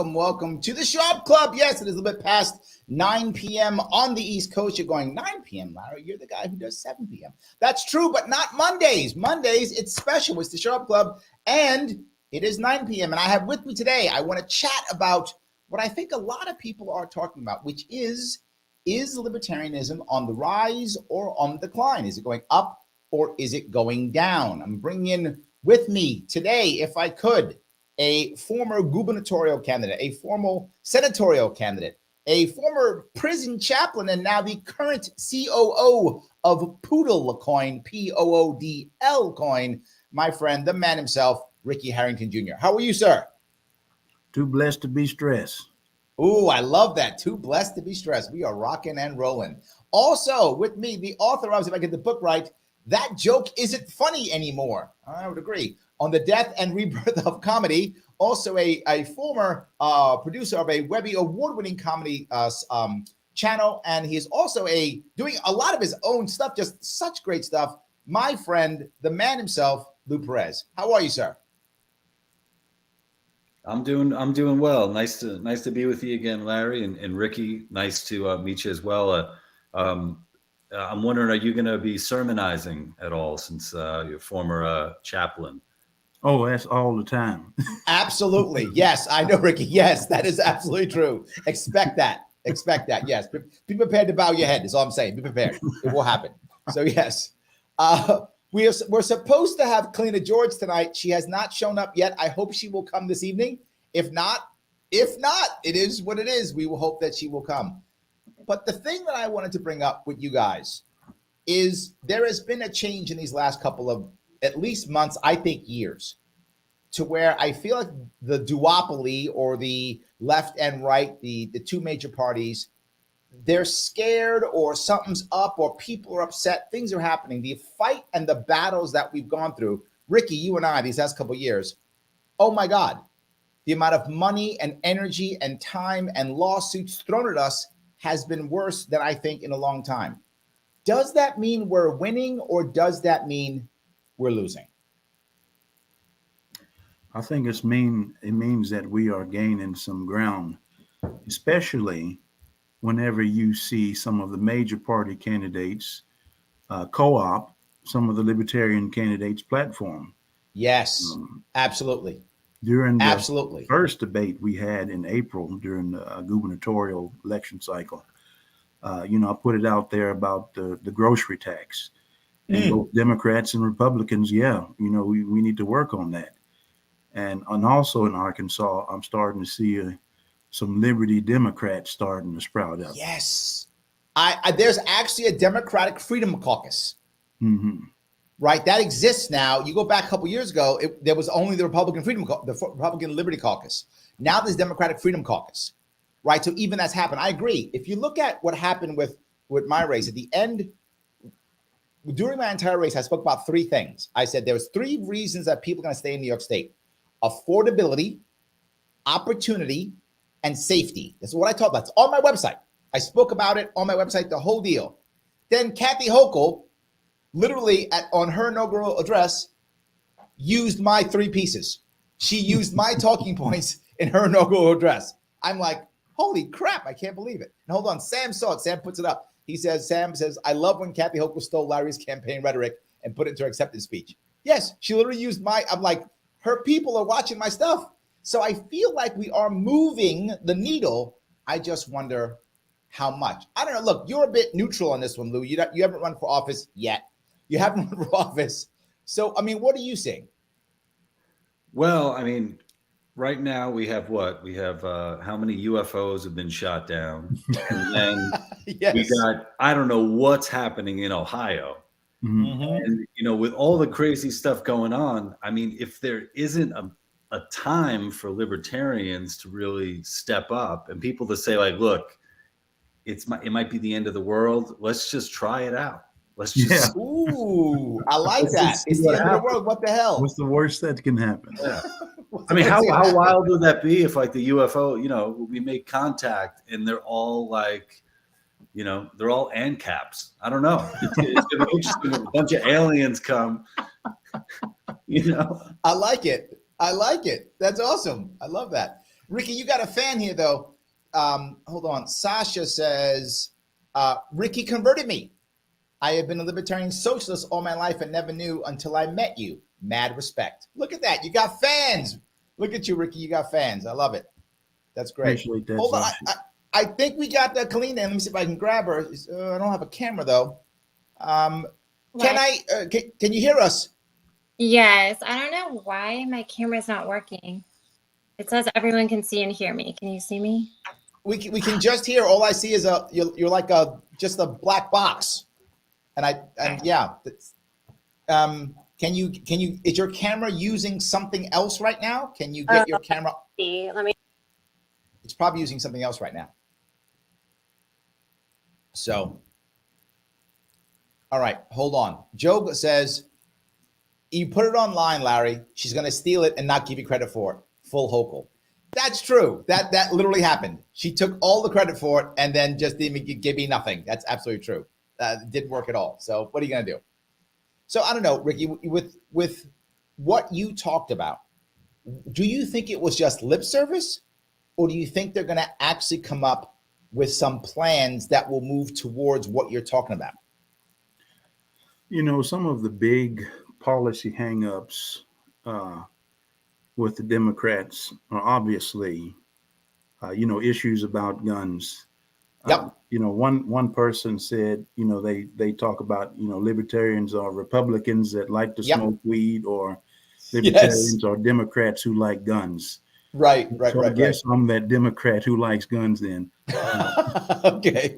Welcome to the Sharpe Club. Yes, it is a little bit past 9 p.m. on the East Coast. You're going 9 p.m., Larry. You're the guy who does 7 p.m. That's true, but not Mondays. Mondays, it's special. It's the Sharpe Club, and it is 9 p.m. And I have with me today, I want to chat about what I think a lot of people are talking about, which is libertarianism on the rise or on the decline? Is it going up or is it going down? I'm bringing in with me today, if I could, a former gubernatorial candidate, a former senatorial candidate, a former prison chaplain, and now the current COO of Poodle Coin, Poodl Coin, my friend, the man himself, Ricky Harrington Jr. How are you, sir? Too blessed to be stressed. Ooh, I love that. Too blessed to be stressed. We are rocking and rolling. Also with me, the author of, if I get the book right, That Joke Isn't Funny Anymore. I would agree. On the death and rebirth of comedy, also a former producer of a Webby Award-winning comedy channel, and he's also doing a lot of his own stuff, just such great stuff. My friend, the man himself, Lou Perez. How are you, sir? I'm doing well. Nice to be with you again, Larry, and Ricky. Nice to meet you as well. I'm wondering, are you going to be sermonizing at all since you're former chaplain? Oh, that's all the time. Absolutely. Yes, I know, Ricky. Yes, that is absolutely true. Expect that. Yes. Be prepared to bow your head is all I'm saying. Be prepared. It will happen. So, yes. We're supposed to have Kaleena George tonight. She has not shown up yet. I hope she will come this evening. If not, it is what it is. We will hope that she will come. But the thing that I wanted to bring up with you guys is there has been a change in these last couple of at least months, I think years, to where I feel like the duopoly or the left and right, the two major parties, they're scared or something's up or people are upset. Things are happening. The fight and the battles that we've gone through, Ricky, you and I, these last couple of years, oh my God, the amount of money and energy and time and lawsuits thrown at us has been worse than I think in a long time. Does that mean we're winning or does that mean we're losing? I think it means that we are gaining some ground, especially whenever you see some of the major party candidates co-op some of the Libertarian candidates' platform. Yes, absolutely. During the first debate we had in April during the gubernatorial election cycle, I put it out there about the grocery tax. And both Democrats and Republicans, we need to work on that. And also in Arkansas, I'm starting to see some Liberty Democrats starting to sprout up. Yes. There's actually a Democratic Freedom Caucus. Mm-hmm. Right? That exists now. You go back a couple years ago, there was only the Republican Liberty Caucus. Now there's Democratic Freedom Caucus. Right? So even that's happened. I agree. If you look at what happened with my race at the end, during my entire race, I spoke about three things. I said there was three reasons that people are going to stay in New York State: affordability, opportunity, and safety. That's what I talked about. It's on my website. I spoke about it on my website, the whole deal. Then Kathy Hochul, literally on her inaugural address, used my three pieces. She used my talking points in her inaugural address. I'm like, holy crap, I can't believe it. And hold on, Sam saw it. Sam puts it up. Sam says, I love when Kathy Hochul stole Larry's campaign rhetoric and put it into her acceptance speech. Yes, she literally used I'm like, her people are watching my stuff. So I feel like we are moving the needle. I just wonder how much. I don't know. Look, you're a bit neutral on this one, Lou. You haven't run for office yet. You haven't run for office. So, what are you seeing? Well, right now we have what? We have how many UFOs have been shot down? And then yes. We got, I don't know what's happening in Ohio. Mm-hmm. And, with all the crazy stuff going on, if there isn't a time for libertarians to really step up and people to say, like, look, it might be the end of the world. Let's just try it out. Let's just Ooh, I like let's that. just see It's the what end of the happens. world. What the hell? What's the worst that can happen? Yeah. What's I mean, the worst that how can wild would that be if like the UFO, we make contact and they're all like, they're all ANCAPs. I don't know. It's gonna be interesting if a bunch of aliens come. I like it. That's awesome. I love that. Ricky, you got a fan here though. Hold on. Sasha says, Ricky converted me. I have been a libertarian socialist all my life and never knew until I met you. Mad respect. Look at that. You got fans. Look at you, Ricky. You got fans. I love it. That's great. Appreciate that, Hold on. Sasha. I think we got the Kalina. Let me see if I can grab her. I don't have a camera though. Can you hear us? Yes. I don't know why my camera's not working. It says everyone can see and hear me. Can you see me? We can just hear. All I see is you're like just a black box. Can you is your camera using something else right now? Can you get your camera? Let me. It's probably using something else right now. So, all right, hold on. Joe says, you put it online, Larry, she's going to steal it and not give you credit for it. Full Hochul. That's true. That literally happened. She took all the credit for it and then just didn't give me nothing. That's absolutely true. It didn't work at all. So what are you going to do? So I don't know, Ricky, with what you talked about, do you think it was just lip service? Or do you think they're going to actually come up with some plans that will move towards what you're talking about? Some of the big policy hangups with the Democrats are obviously, issues about guns. Yep. One person said, they talk about, libertarians are Republicans that like to smoke weed, or libertarians are Democrats who like guns. Right. I guess I'm that Democrat who likes guns then. Okay.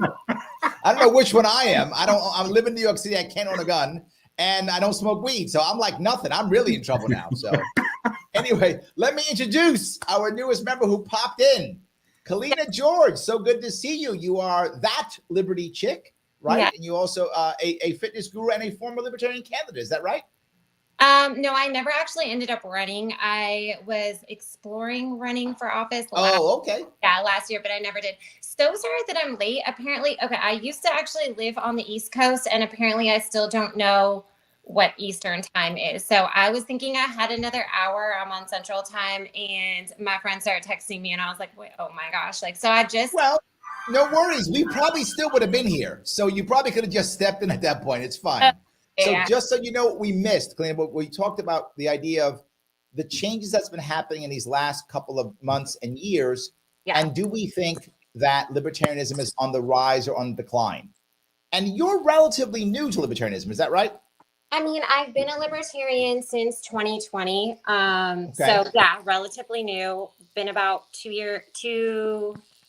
I don't know which one I am. I live in New York City. I can't own a gun and I don't smoke weed. So I'm like nothing. I'm really in trouble now. So anyway, let me introduce our newest member who popped in. Kaleena George, so good to see you. You are that Liberty chick, right? Yeah. And you also a fitness guru and a former Libertarian candidate. Is that right? No, I never actually ended up running. I was exploring running for office. Last year, but I never did. So sorry that I'm late. Apparently, I used to actually live on the East Coast, and apparently I still don't know what Eastern time is. So I was thinking I had another hour. I'm on Central time, and my friend started texting me, and I was like, wait, oh my gosh. Well, no worries. We probably still would have been here. So you probably could have just stepped in at that point. It's fine. So just so you know what we missed, Kalina, but we talked about the idea of the changes that's been happening in these last couple of months and years. Yeah. And do we think that libertarianism is on the rise or on the decline? And you're relatively new to libertarianism, is that right? I mean, I've been a libertarian since 2020. So yeah, relatively new. Been about maybe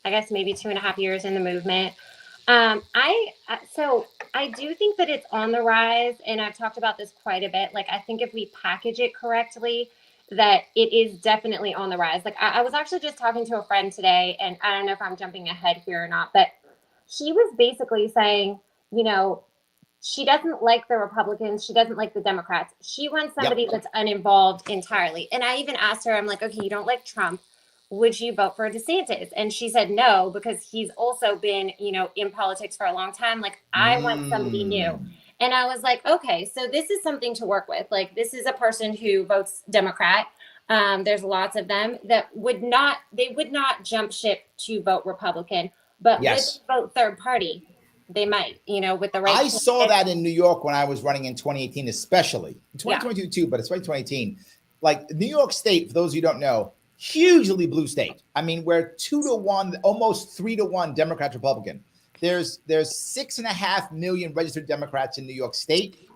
2.5 years in the movement. I do think that it's on the rise, and I've talked about this quite a bit. Like, I think if we package it correctly, that it is definitely on the rise. Like, I was actually just talking to a friend today, and I don't know if I'm jumping ahead here or not, but she was basically saying, she doesn't like the Republicans. She doesn't like the Democrats. She wants somebody that's uninvolved entirely. And I even asked her, I'm like, okay, you don't like Trump. Would you vote for DeSantis? And she said no, because he's also been, in politics for a long time. Like, I want somebody new. And I was like, okay, so this is something to work with. Like, this is a person who votes Democrat. There's lots of them that would not jump ship to vote Republican, but would vote third party. They might, with the right. I saw that in New York when I was running in 2018, especially 2022 too, but especially 2018. Like New York State, for those of you who don't know, hugely blue state. I mean, we're 2-1, almost 3-1 Democrat Republican. There's 6.5 million registered Democrats in New York State,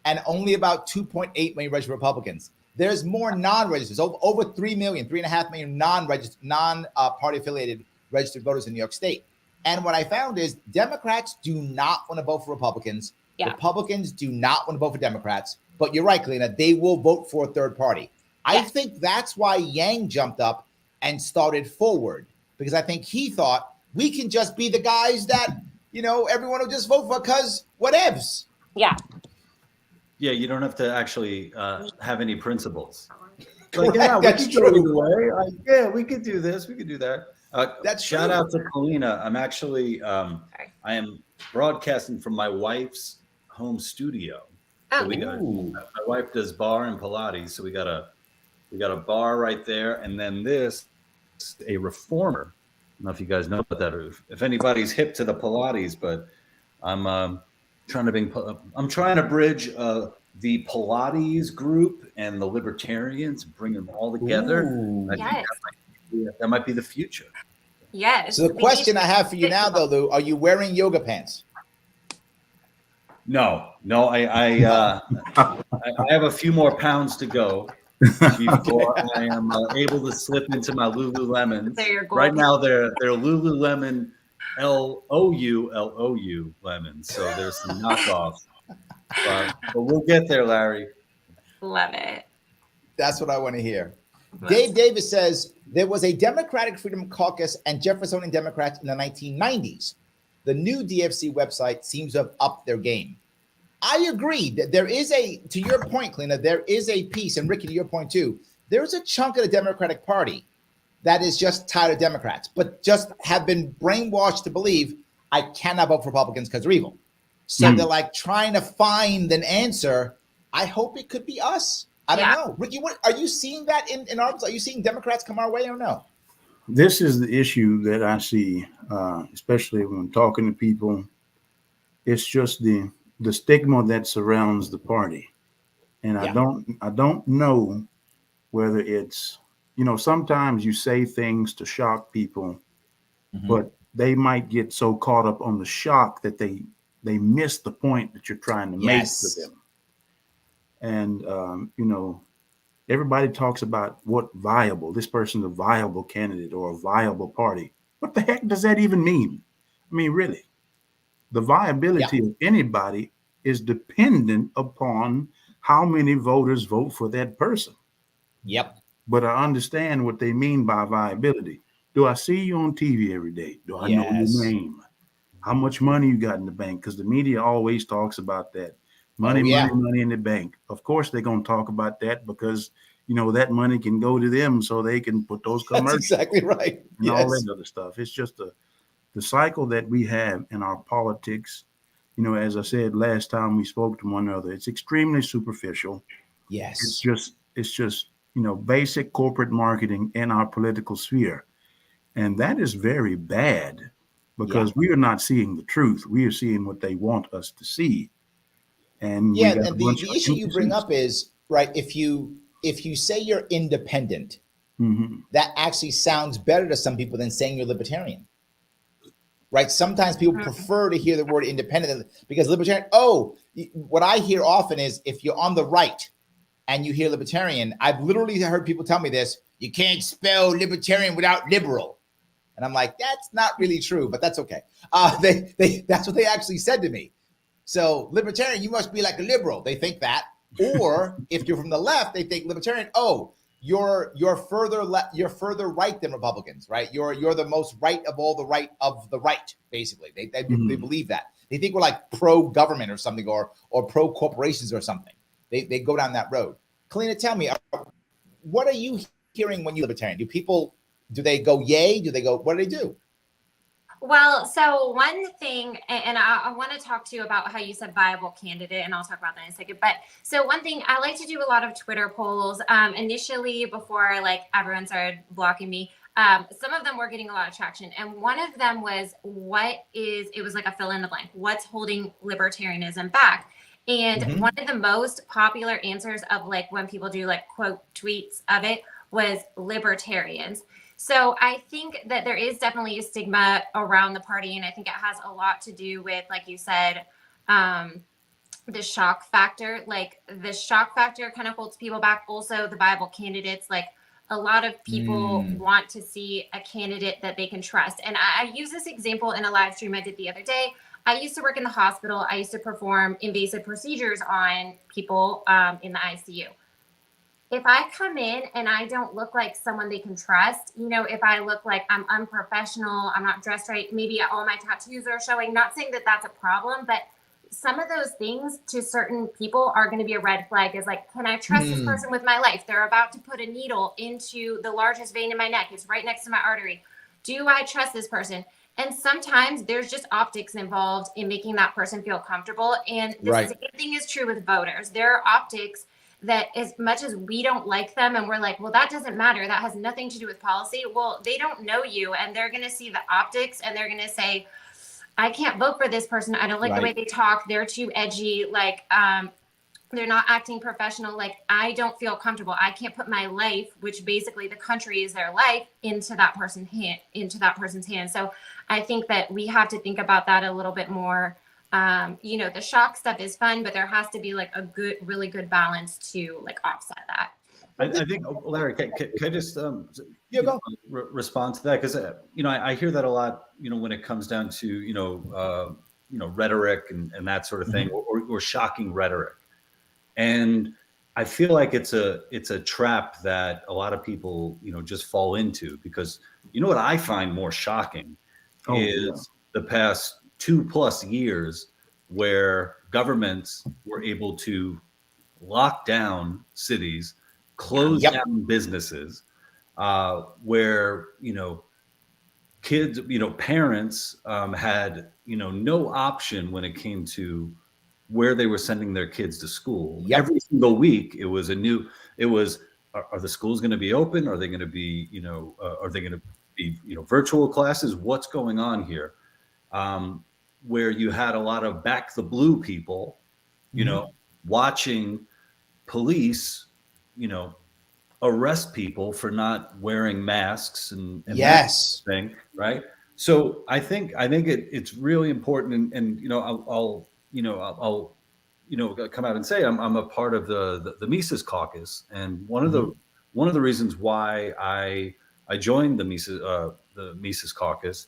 and only about 2.8 million registered Republicans. There's more non-registered, over 3.5 million non-registered, non-party affiliated registered voters in New York State. And what I found is Democrats do not want to vote for Republicans. Yeah. Republicans do not want to vote for Democrats. But you're right, Kalina, they will vote for a third party. Yeah. I think that's why Yang jumped up and started forward, because I think he thought we can just be the guys that, everyone will just vote for because whatevs. Yeah. Yeah, you don't have to actually have any principles. Like, Correct, yeah, we that's could go true. either way. Like, yeah, we could do this. We could do that. That's shout true. out to Kalina. I'm actually, I am broadcasting from my wife's home studio. So we got my wife does bar and Pilates. So we got a bar right there, and then this a reformer. I don't know if you guys know about that, or if anybody's hip to the Pilates, but I'm trying to bridge the Pilates group and the Libertarians, bring them all together. I think that might be the future. Yes. So the question I have for you now, though, Lou, are you wearing yoga pants? No, I have a few more pounds to go before I am able to slip into my Lululemons. Right now, they're Lululemon LOU lemons, so there's some knockoffs. But we'll get there, Larry. Love it. That's what I want to hear. Dave Davis says there was a Democratic Freedom Caucus and Jeffersonian Democrats in the 1990s. The new DFC website seems to have upped their game. I agree that there is to your point, Kalina, there is a piece, and Ricky, to your point too, there's a chunk of the Democratic Party that is just tired of Democrats, but just have been brainwashed to believe I cannot vote for Republicans because they're evil. So they're like trying to find an answer. I hope it could be us. I don't know. Ricky, what are you seeing that in ours? Are you seeing Democrats come our way or no? This is the issue that I see, especially when talking to people. It's just the stigma that surrounds the party. And I don't know whether it's, sometimes you say things to shock people, but they might get so caught up on the shock that they miss the point that you're trying to make to them. And, everybody talks about this person's a viable candidate or a viable party. What the heck does that even mean? I mean, really, the viability of anybody is dependent upon how many voters vote for that person. Yep. But I understand what they mean by viability. Do I see you on TV every day? Do I know your name? How much money you got in the bank? Because the media always talks about that. Money in the bank. Of course, they're going to talk about that because, that money can go to them so they can put those commercials. That's exactly right. And all that other stuff. It's just the cycle that we have in our politics. As I said last time we spoke to one another, it's extremely superficial. Yes. It's just, basic corporate marketing in our political sphere. And that is very bad because we are not seeing the truth. We are seeing what they want us to see. And the issue you bring up is, right, if you say you're independent, that actually sounds better to some people than saying you're libertarian. Right? Sometimes people prefer to hear the word independent because libertarian, what I hear often is if you're on the right and you hear libertarian, I've literally heard people tell me this, you can't spell libertarian without liberal. And I'm like, that's not really true, but that's okay. That's what they actually said to me. So libertarian, you must be like a liberal. They think that. Or if you're from the left, they think libertarian, you're further right than Republicans, right? You're the most right of all the right, basically. They believe that. They think we're like pro-government or something or pro-corporations or something. They go down that road. Kalina, tell me, what are you hearing when you libertarian? Do they go yay? What do they do? Well, so one thing, and I want to talk to you about how you said viable candidate, and I'll talk about that in a second. But so one thing, I like to do a lot of Twitter polls. Initially, before everyone started blocking me, some of them were getting a lot of traction. And one of them was, it was like a fill in the blank. What's holding libertarianism back? And one of the most popular answers of when people do quote tweets of it was libertarians. So I think that there is definitely a stigma around the party. And I think it has a lot to do with, like you said, the shock factor. The shock factor kind of holds people back. Also, the viable candidates, a lot of people want to see a candidate that they can trust. And I use this example in a live stream I did the other day. I used to work in the hospital. I used to perform invasive procedures on people in the ICU. If I come in and I don't look like someone they can trust, if I look like I'm unprofessional, I'm not dressed right, maybe all my tattoos are showing, not saying that that's a problem, but some of those things to certain people are going to be a red flag. Is like, can I trust this person with my life? They're about to put a needle into the largest vein in my neck. It's right next to my artery. Do I trust this person? And sometimes there's just optics involved in making that person feel comfortable. And the same thing is true with voters. There are optics that, as much as we don't like them and we're like, well, that doesn't matter, that has nothing to do with policy. Well, they don't know you, and they're going to see the optics and they're going to say, I can't vote for this person. I don't like the way they talk. They're too edgy. Like, they're not acting professional. Like, I don't feel comfortable. I can't put my life, which basically the country is their life, into that person's hand. So I think that we have to think about that a little bit more. The shock stuff is fun, but there has to be like a really good balance to like offset that. I think, Larry, can I just respond to that? Because I hear that a lot. When it comes down to rhetoric and that sort of thing, or shocking rhetoric, and I feel like it's a trap that a lot of people just fall into, because what I find more shocking is the past 2+ years where governments were able to lock down cities, close down businesses, where kids, parents had no option when it came to where they were sending their kids to school. Every single week it was are the schools going to be open? Are they going to be are they going to be virtual classes? What's going on here? Where you had a lot of back the blue people watching police arrest people for not wearing masks and that thing, right? So I think it's really important, and I'll come out and say I'm a part of the Mises caucus, and one of the reasons why I joined the Mises caucus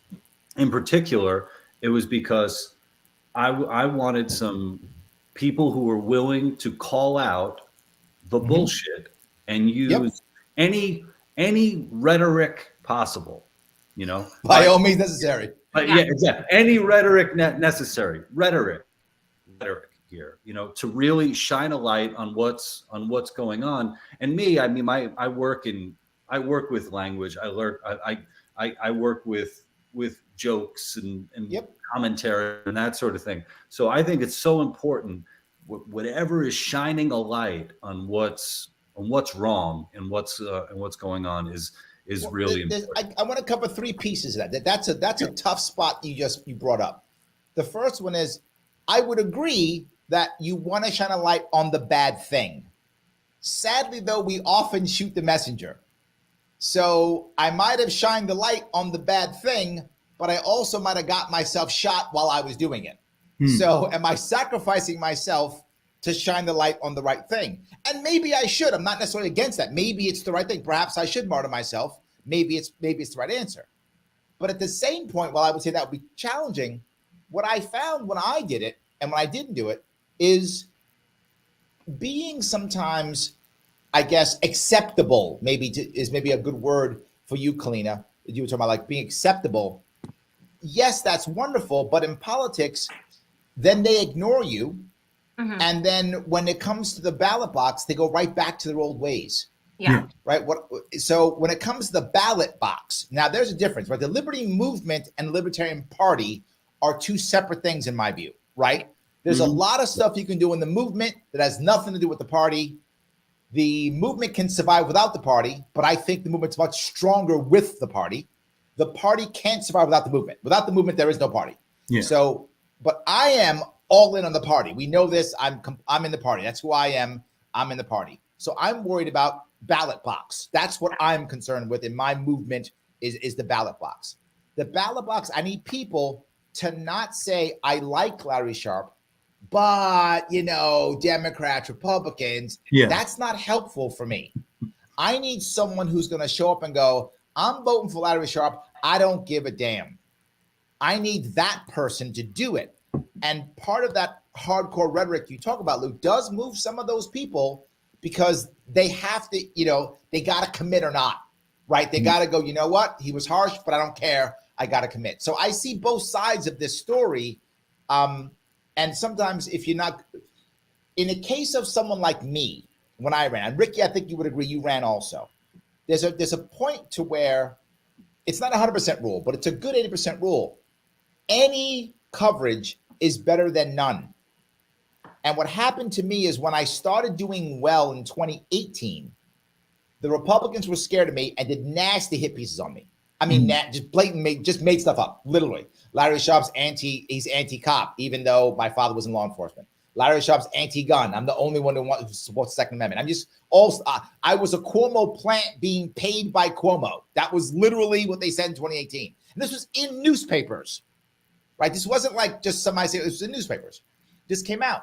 in particular, it was because I wanted some people who were willing to call out the bullshit and use any rhetoric possible, by all means necessary. Exactly. Any rhetoric necessary. Rhetoric here, to really shine a light on what's going on. And me, I mean, I work with language. I work with jokes and commentary and that sort of thing. So I think it's so important. Whatever is shining a light on what's wrong and what's going on is really important. I want to cover 3 pieces of that. That's a tough spot you brought up. The first one is, I would agree that you want to shine a light on the bad thing. Sadly, though, we often shoot the messenger. So I might have shined the light on the bad thing, but I also might have got myself shot while I was doing it. So am I sacrificing myself to shine the light on the right thing? And maybe I should. I'm not necessarily against that. Maybe it's the right thing. Perhaps I should martyr myself. Maybe it's the right answer. But at the same point, while I would say that would be challenging, what I found when I did it and when I didn't do it is being sometimes, I guess, acceptable. Is maybe a good word for you, Kalina. You were talking about like being acceptable. Yes, that's wonderful. But in politics, then they ignore you. And then when it comes to the ballot box, they go right back to their old ways. Right. So when it comes to the ballot box, now there's a difference, right? The Liberty Movement and the Libertarian Party are 2 separate things in my view, right? There's a lot of stuff you can do in the movement that has nothing to do with the party. The movement can survive without the party, but I think the movement's much stronger with the party. The party can't survive without the movement. Without the movement, there is no party. So, but I am all in on the party. We know this. I'm in the party. That's who I am. I'm in the party. So I'm worried about ballot box. That's what I'm concerned with in my movement is the ballot box. The ballot box, I need people to not say, I like Larry Sharpe, but, Democrats, Republicans, that's not helpful for me. I need someone who's going to show up and go, I'm voting for Larry Sharpe. I don't give a damn. I need that person to do it. And part of that hardcore rhetoric you talk about, Lou, does move some of those people because they have to, they got to commit or not, right? They got to go, you know what? He was harsh, but I don't care. I got to commit. So I see both sides of this story. And sometimes if you're not, in the case of someone like me, when I ran, and Ricky, I think you would agree, you ran also. There's a point to where it's not a 100% rule, but it's a good 80% rule. Any coverage is better than none. And what happened to me is when I started doing well in 2018, the Republicans were scared of me and did nasty hit pieces on me. I mean, just blatant, just made stuff up, literally. Larry Sharpe's he's anti-cop, even though my father was in law enforcement. Larry Sharpe's anti-gun. I'm the only one who supports the Second Amendment. I was a Cuomo plant being paid by Cuomo. That was literally what they said in 2018. And this was in newspapers, right? This wasn't like just somebody saying, it was in newspapers. This came out.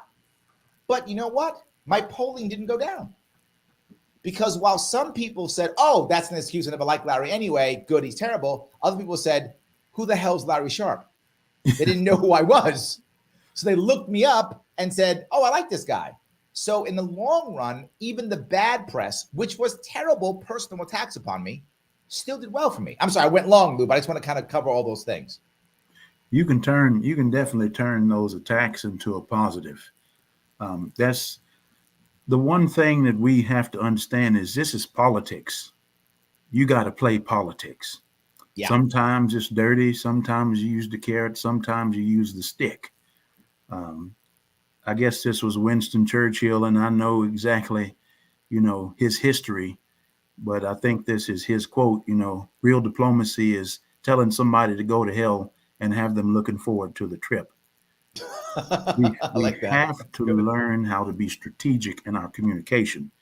But you know what? My polling didn't go down. Because while some people said, oh, that's an excuse, I never liked Larry anyway, good, he's terrible. Other people said, who the hell's Larry Sharpe? They didn't know who I was. So they looked me up and said, oh, I like this guy. So in the long run, even the bad press, which was terrible personal attacks upon me, still did well for me. I'm sorry, I went long, Lou, but I just want to kind of cover all those things. You can definitely turn those attacks into a positive. That's the one thing that we have to understand is this is politics. You got to play politics. Yeah. Sometimes it's dirty. Sometimes you use the carrot. Sometimes you use the stick. I guess this was Winston Churchill, and I know exactly, his history, but I think this is his quote, real diplomacy is telling somebody to go to hell and have them looking forward to the trip. We have to learn how to be strategic in our communication.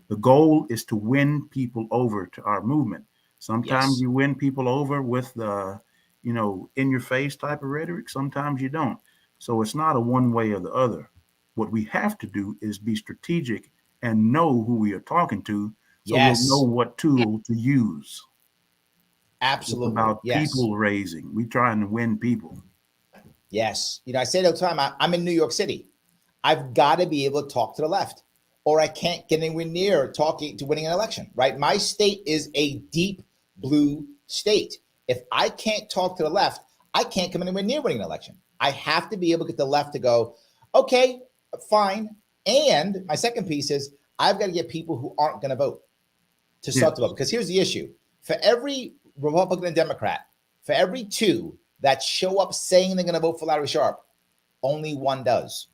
The goal is to win people over to our movement. Sometimes you win people over with the, in your face type of rhetoric. Sometimes you don't. So it's not a one way or the other. What we have to do is be strategic and know who we are talking to, so we'll know what tool to use. Absolutely. It's about people raising. We're trying to win people. Yes. I say it all the time, I'm in New York City. I've got to be able to talk to the left, or I can't get anywhere near talking to winning an election, right? My state is a deep blue state. If I can't talk to the left, I can't come anywhere near winning an election. I have to be able to get the left to go, okay, fine. And my second piece is I've got to get people who aren't going to vote to start to vote. Because here's the issue. For every Republican and Democrat, for every two that show up saying they're going to vote for Larry Sharpe, only one does.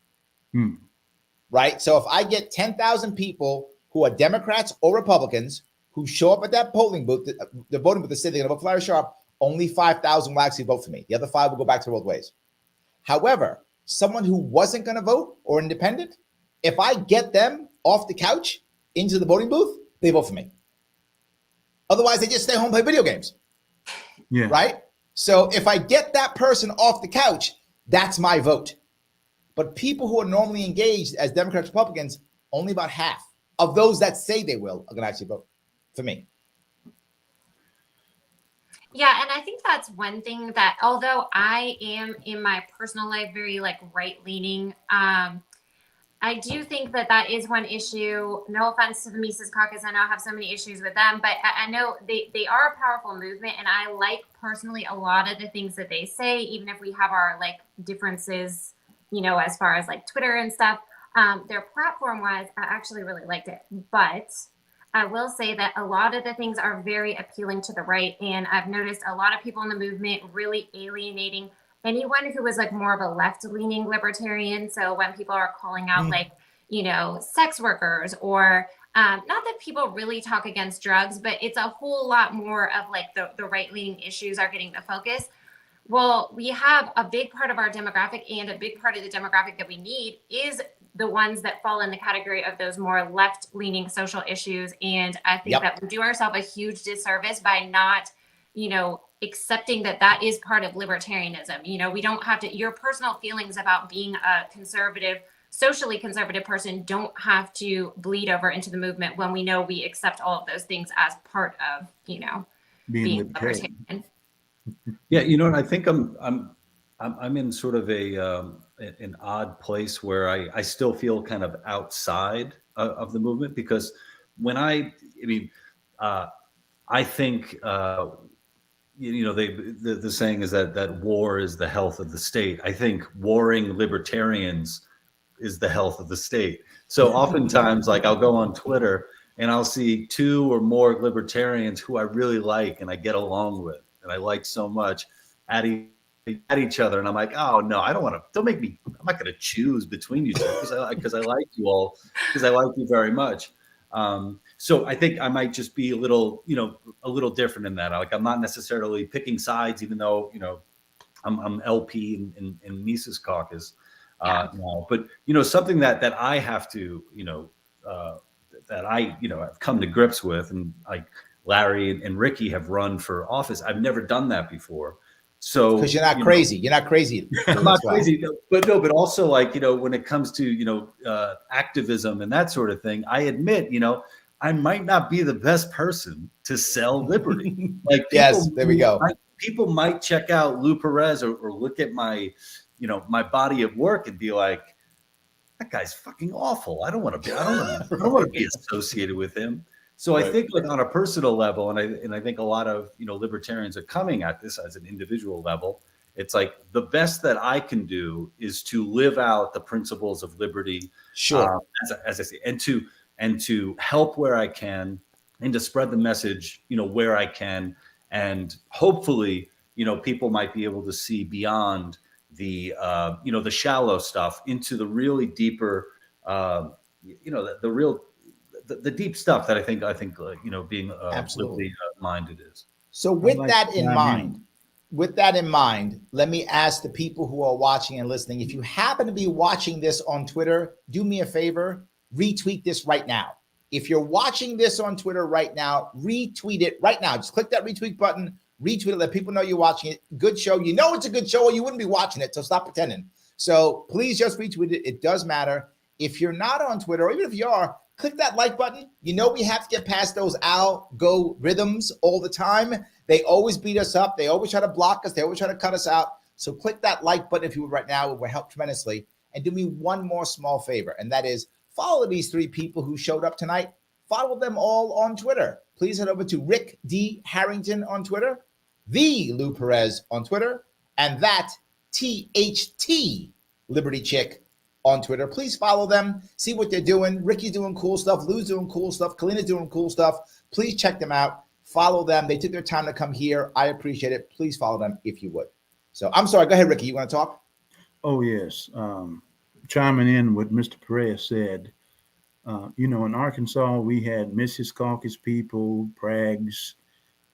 Right? So if I get 10,000 people who are Democrats or Republicans who show up at that polling booth, the voting booth, that say they're going to vote for Larry Sharpe, only 5,000 will actually vote for me. The other 5 will go back to their old ways. However, someone who wasn't going to vote or independent, if I get them off the couch into the voting booth, they vote for me. Otherwise, they just stay home and play video games. Yeah. Right? So if I get that person off the couch, that's my vote. But people who are normally engaged as Democrats, Republicans, only about half of those that say they will are going to actually vote for me. Yeah, and I think that's one thing that, although I am in my personal life very right-leaning, I do think that is one issue. No offense to the Mises Caucus, I know I have so many issues with them, but I know they are a powerful movement, and I like personally a lot of the things that they say, even if we have our differences, as far as Twitter and stuff. Their platform-wise, I actually really liked it, but I will say that a lot of the things are very appealing to the right. And I've noticed a lot of people in the movement really alienating anyone who was more of a left-leaning libertarian. So when people are calling out sex workers, or not that people really talk against drugs, but it's a whole lot more of the right-leaning issues are getting the focus. Well, we have a big part of our demographic, and a big part of the demographic that we need is the ones that fall in the category of those more left-leaning social issues. And I think that we do ourselves a huge disservice by not, accepting that is part of libertarianism. We don't have to, your personal feelings about being a conservative, socially conservative person don't have to bleed over into the movement when we know we accept all of those things as part of, being libertarian. Yeah, what I think I'm in sort of an odd place where I still feel kind of outside of the movement, because when I think the saying is that war is the health of the state. I think warring libertarians is the health of the state. So oftentimes, like, I'll go on Twitter and I'll see 2 or more libertarians who I really like and I get along with and I like so much at each other, and I'm like, oh no, I don't want to. Don't make me. I'm not going to choose between you two because I like you all, because I like you very much. So I think I might just be a little different in that. Like, I'm not necessarily picking sides, even though I'm LP in Mises caucus. Now. But something that I have to that I have come to grips with, and like Larry and Ricky have run for office. I've never done that before. So because you're not crazy. You're not crazy. I'm not crazy, but also like, when it comes to, activism and that sort of thing, I admit, I might not be the best person to sell liberty. Like, yes, there we go. People might check out Lou Perez or look at my, my body of work and be like, that guy's fucking awful. I don't want to be associated with him. So I think, like, on a personal level, and I think a lot of libertarians are coming at this as an individual level. It's like the best that I can do is to live out the principles of liberty, sure, as I say, and to help where I can, and to spread the message, where I can, and hopefully, people might be able to see beyond the the shallow stuff into the really deeper, the real. The deep stuff that I think being absolutely minded is. So with that in mind, let me ask the people who are watching and listening, if you happen to be watching this on Twitter, do me a favor, retweet this right now. If you're watching this on Twitter right now, retweet it right now. Just click that retweet button, retweet it, let people know you're watching it. Good show. You know it's a good show or you wouldn't be watching it, so stop pretending. So please just retweet it. It does matter. If you're not on Twitter, or even if you are, click that like button. We have to get past those algorithms all the time. They always beat us up. They always try to block us. They always try to cut us out. So click that like button if you would right now. It will help tremendously. And do me one more small favor, and that is follow these 3 people who showed up tonight. Follow them all on Twitter. Please head over to Rick D. Harrington on Twitter, the Lou Perez on Twitter, and that THT Liberty Chick on Twitter. Please follow them, see what they're doing. Ricky's doing cool stuff. Lou's doing cool stuff. Kalina's doing cool stuff. Please check them out. Follow them. They took their time to come here. I appreciate it. Please follow them if you would. So I'm sorry. Go ahead, Ricky. You want to talk? Oh, yes. Chiming in what Mr. Perez said, in Arkansas, we had Mrs. Caucus people, Prags.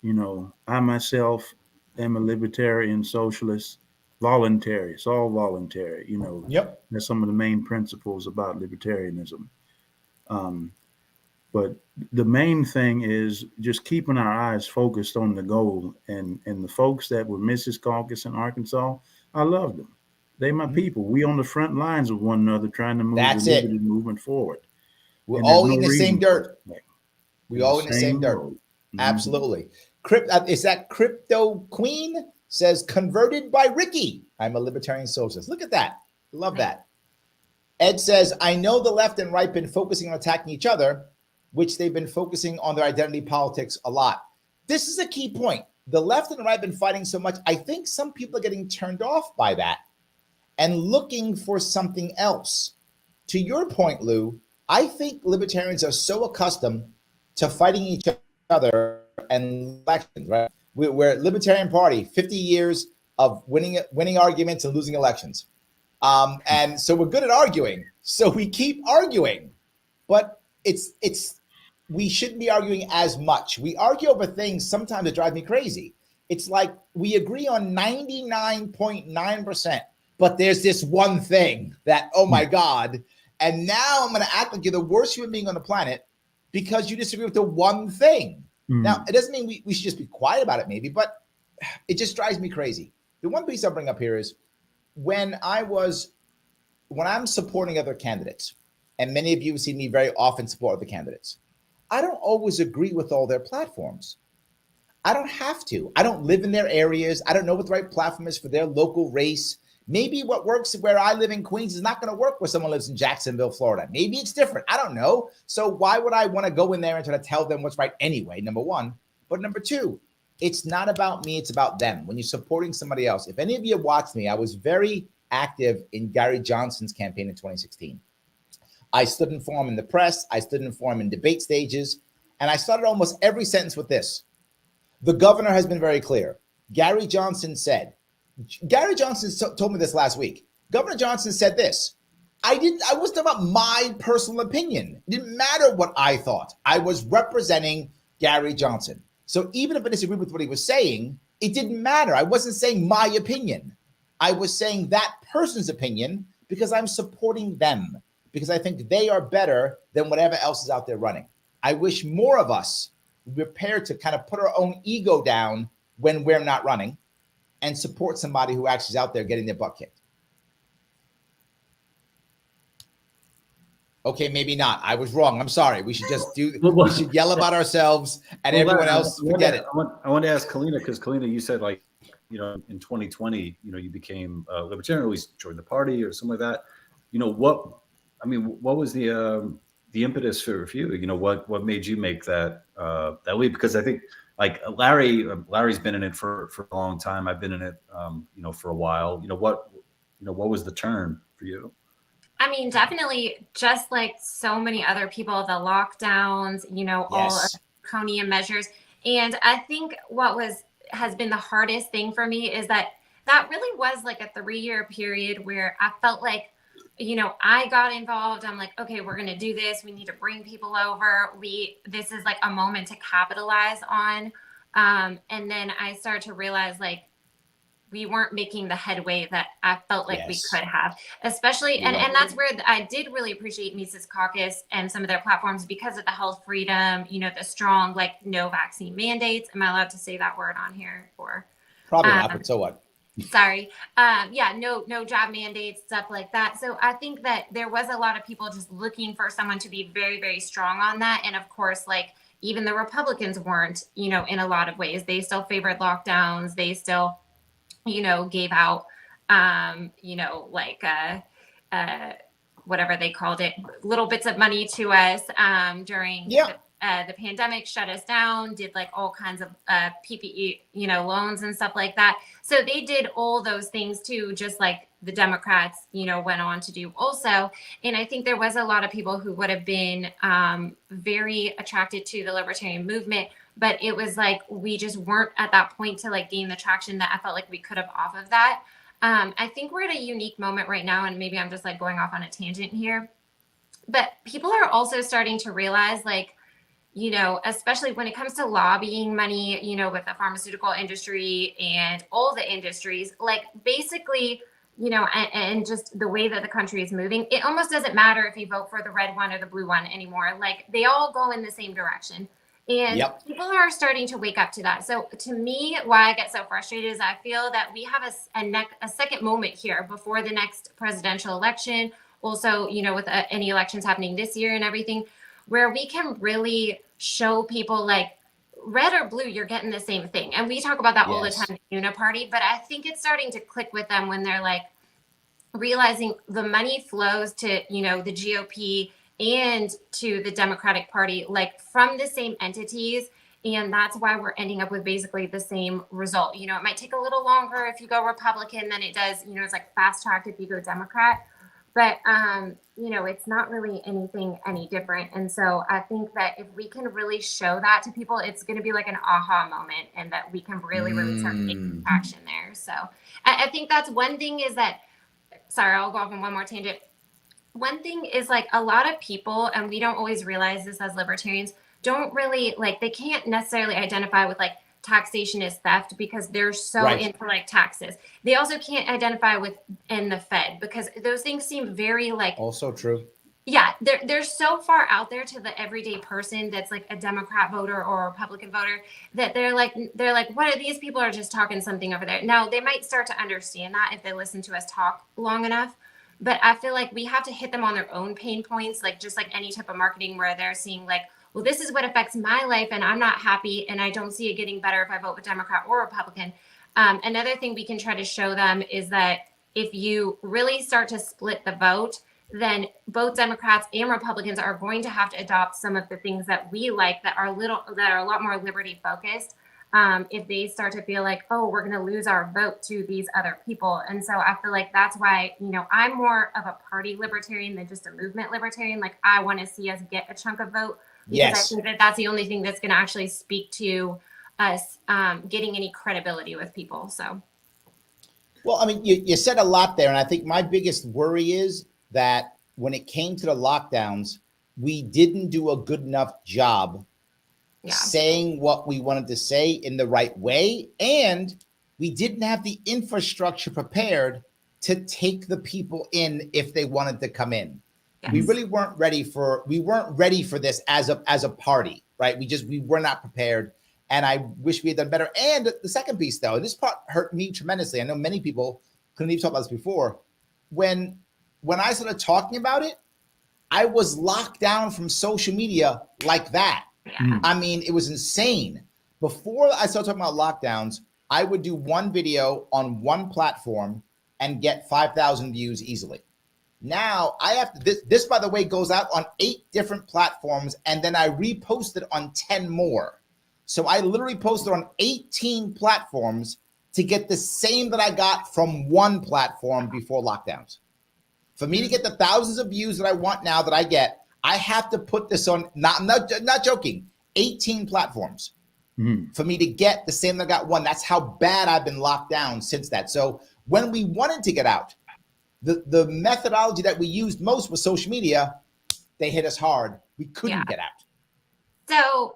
I myself am a libertarian socialist. Voluntary. It's all voluntary. Yep. That's some of the main principles about libertarianism. But the main thing is just keeping our eyes focused on the goal. And the folks that were Mrs. Caucus in Arkansas, I love them. They my people. We on the front lines of one another trying to move the liberty movement forward. We're all in the same dirt. We all in the same dirt. Mm-hmm. Absolutely. Is that Crypto Queen? Says, converted by Ricky. I'm a libertarian socialist. Look at that. Love that. Ed says, I know the left and right been focusing on attacking each other, which they've been focusing on their identity politics a lot. This is a key point. The left and the right have been fighting so much. I think some people are getting turned off by that and looking for something else. To your point, Lou, I think libertarians are so accustomed to fighting each other and elections, right? We're a libertarian party, 50 years of winning arguments and losing elections. And so we're good at arguing. So we keep arguing, but we shouldn't be arguing as much. We argue over things sometimes that drive me crazy. It's like we agree on 99.9%, but there's this one thing that, oh my God. And now I'm going to act like you're the worst human being on the planet because you disagree with the one thing. Now, it doesn't mean we should just be quiet about it, maybe, but it just drives me crazy. The one piece I'll bring up here is when I'm supporting other candidates, and many of you have seen me very often support other candidates, I don't always agree with all their platforms. I don't have to. I don't live in their areas. I don't know what the right platform is for their local race. Maybe what works where I live in Queens is not going to work where someone lives in Jacksonville, Florida. Maybe it's different. I don't know. So why would I want to go in there and try to tell them what's right anyway, number one? But number two, It's not about me, it's about them. When you're supporting somebody else, if any of you watched me, I was very active in Gary Johnson's campaign in 2016. I stood in for him in the press, I stood in for him in debate stages, and I started almost every sentence with this. The governor has been very clear. Gary Johnson told me this last week. Governor Johnson said this. I wasn't about my personal opinion. It didn't matter what I thought. I was representing Gary Johnson. So even if I disagreed with what he was saying, it didn't matter. I wasn't saying my opinion. I was saying that person's opinion because I'm supporting them, because I think they are better than whatever else is out there running. I wish more of us were prepared to kind of put our own ego down when we're not running and support somebody who actually is out there getting their butt kicked. Okay, maybe not. I was wrong. I'm sorry. We should just we should yell about ourselves and everyone else forget it. I want to ask Kalina, because Kalina, you said like, in 2020, you became a libertarian, or at least joined the party or something like that. What was the impetus for you? What made you make that leap? Because I think like Larry's been in it for a long time. I've been in it, for a while. What was the turn for you? I mean, definitely, just like so many other people, the lockdowns, all of the draconian measures. And I think what has been the hardest thing for me is that really was like a 3-year period where I felt like, I got involved. I'm like, okay, we're going to do this. We need to bring people over. This is like a moment to capitalize on. And then I started to realize like, we weren't making the headway that I felt like we could have, especially, and that's where I did really appreciate Mises Caucus and some of their platforms because of the health freedom, the strong, like no vaccine mandates. Am I allowed to say that word on here? Or probably not, but so what? Sorry. No job mandates, stuff like that. So I think that there was a lot of people just looking for someone to be very, very strong on that. And of course, like even the Republicans weren't, in a lot of ways, they still favored lockdowns. They still gave out, whatever they called it, little bits of money to us during the pandemic, shut us down, did like all kinds of PPE, loans and stuff like that. So they did all those things too, just like the Democrats, went on to do also. And I think there was a lot of people who would have been very attracted to the libertarian movement. But it was like, we just weren't at that point to like gain the traction that I felt like we could have off of that. I think we're at a unique moment right now, and maybe I'm just like going off on a tangent here, but people are also starting to realize like, especially when it comes to lobbying money, with the pharmaceutical industry and all the industries, like basically, and just the way that the country is moving, it almost doesn't matter if you vote for the red one or the blue one anymore. Like they all go in the same direction. And people are starting to wake up to that. So to me, why I get so frustrated is I feel that we have a second moment here before the next presidential election. Also, with any elections happening this year and everything, where we can really show people like red or blue, you're getting the same thing. And we talk about that all the time in Uniparty, but I think it's starting to click with them when they're like realizing the money flows to, the GOP and to the Democratic Party, like from the same entities. And that's why we're ending up with basically the same result. It might take a little longer if you go Republican than it does, it's like fast tracked if you go Democrat. But, it's not really anything any different. And so I think that if we can really show that to people, it's going to be like an aha moment, and that we can really, really start taking action there. So I think that's one thing is that, sorry, I'll go off on one more tangent. One thing is like a lot of people, and we don't always realize this as libertarians, don't really like, they can't necessarily identify with like taxation is theft because they're so into like taxes. They also can't identify with in the Fed because those things seem very like also true. Yeah, they're so far out there to the everyday person that's like a Democrat voter or a Republican voter that they're like, what are these people are just talking something over there. Now they might start to understand that if they listen to us talk long enough. But I feel like we have to hit them on their own pain points, like just like any type of marketing where they're seeing like, well, this is what affects my life and I'm not happy and I don't see it getting better if I vote with Democrat or Republican. Another thing we can try to show them is that if you really start to split the vote, then both Democrats and Republicans are going to have to adopt some of the things that we like that are a lot more liberty focused. if they start to feel like, oh, we're going to lose our vote to these other people. And so I feel like that's why, I'm more of a party libertarian than just a movement libertarian. Like, I want to see us get a chunk of vote, because I think that that's the only thing that's going to actually speak to us getting any credibility with people. So, well, I mean, you said a lot there, and I think my biggest worry is that when it came to the lockdowns, we didn't do a good enough job saying what we wanted to say in the right way, and we didn't have the infrastructure prepared to take the people in if they wanted to come in. Yes. We really weren't ready for this as a party, right? We were not prepared, and I wish we had done better. And the second piece, though, and this part hurt me tremendously. I know many people couldn't even talk about this before. When I started talking about it, I was locked down from social media like that. Yeah. I mean, it was insane. Before I started talking about lockdowns, I would do one video on one platform and get 5,000 views easily. Now I have to, this, by the way, goes out on 8 different platforms, and then I repost it on 10 more. So I literally posted on 18 platforms to get the same that I got from one platform before lockdowns. For me to get the thousands of views that I want now that I get, I have to put this on, not joking, 18 platforms for me to get the same that I got one. That's how bad I've been locked down since that. So when we wanted to get out, the methodology that we used most was social media. They hit us hard. We couldn't get out. So